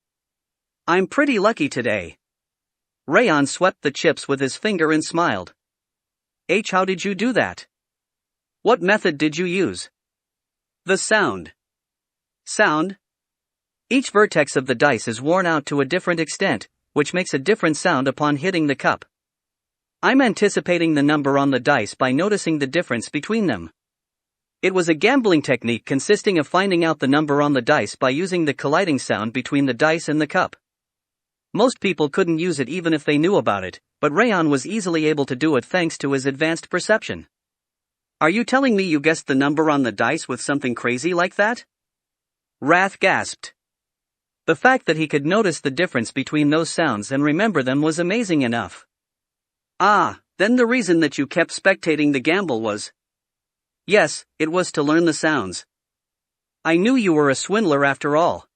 I'm pretty lucky today. Raon swept the chips with his finger and smiled. How did you do that? What method did you use? The sound. Sound? Each vertex of the dice is worn out to a different extent, which makes a different sound upon hitting the cup. I'm anticipating the number on the dice by noticing the difference between them. It was a gambling technique consisting of finding out the number on the dice by using the colliding sound between the dice and the cup. Most people couldn't use it even if they knew about it, but Raon was easily able to do it thanks to his advanced perception. Are you telling me you guessed the number on the dice with something crazy like that? Wrath gasped. The fact that he could notice the difference between those sounds and remember them was amazing enough. Ah, then the reason that you kept spectating the gamble was... Yes, it was to learn the sounds. I knew you were a swindler after all.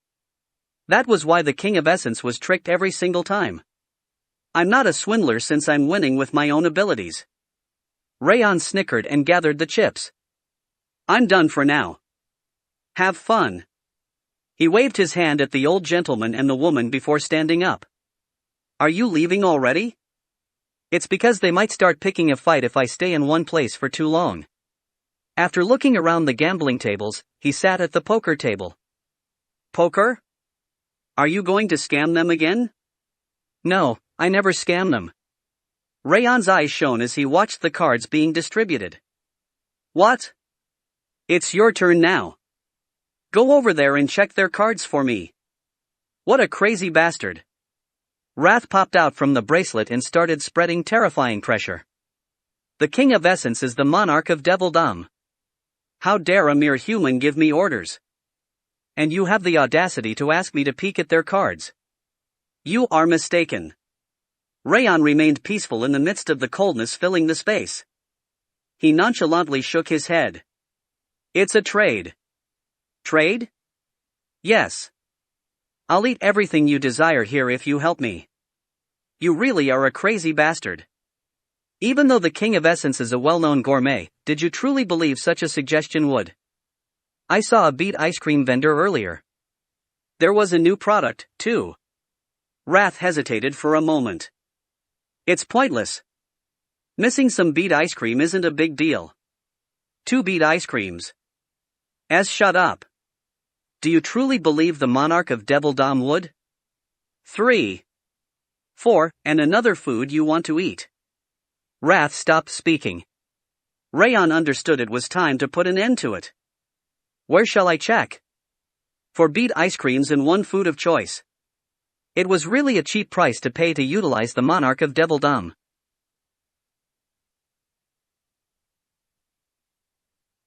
That was why the King of Essence was tricked every single time. I'm not a swindler since I'm winning with my own abilities. Raon snickered and gathered the chips. I'm done for now. Have fun. He waved his hand at the old gentleman and the woman before standing up. Are you leaving already? It's because they might start picking a fight if I stay in one place for too long. After looking around the gambling tables, he sat at the poker table. Poker? Are you going to scam them again? No, I never scam them. Raon's eyes shone as he watched the cards being distributed. What? It's your turn now. Go over there and check their cards for me. What a crazy bastard. Wrath popped out from the bracelet and started spreading terrifying pressure. The King of Essence is the monarch of Devildom. How dare a mere human give me orders? And you have the audacity to ask me to peek at their cards. You are mistaken. Raon remained peaceful in the midst of the coldness filling the space. He nonchalantly shook his head. It's a trade. Trade? Yes. I'll eat everything you desire here if you help me. You really are a crazy bastard. Even though the King of Essence is a well-known gourmet, did you truly believe such a suggestion would? I saw a beet ice cream vendor earlier. There was a new product, too. Wrath hesitated for a moment. It's pointless. Missing some beet ice cream isn't a big deal. 2 beet ice creams. Shut up. Do you truly believe the monarch of Devildom would? 3. 4, and another food you want to eat. Wrath stopped speaking. Raon understood it was time to put an end to it. Where shall I check? For beet ice creams and 1 food of choice. It was really a cheap price to pay to utilize the monarch of Devildom.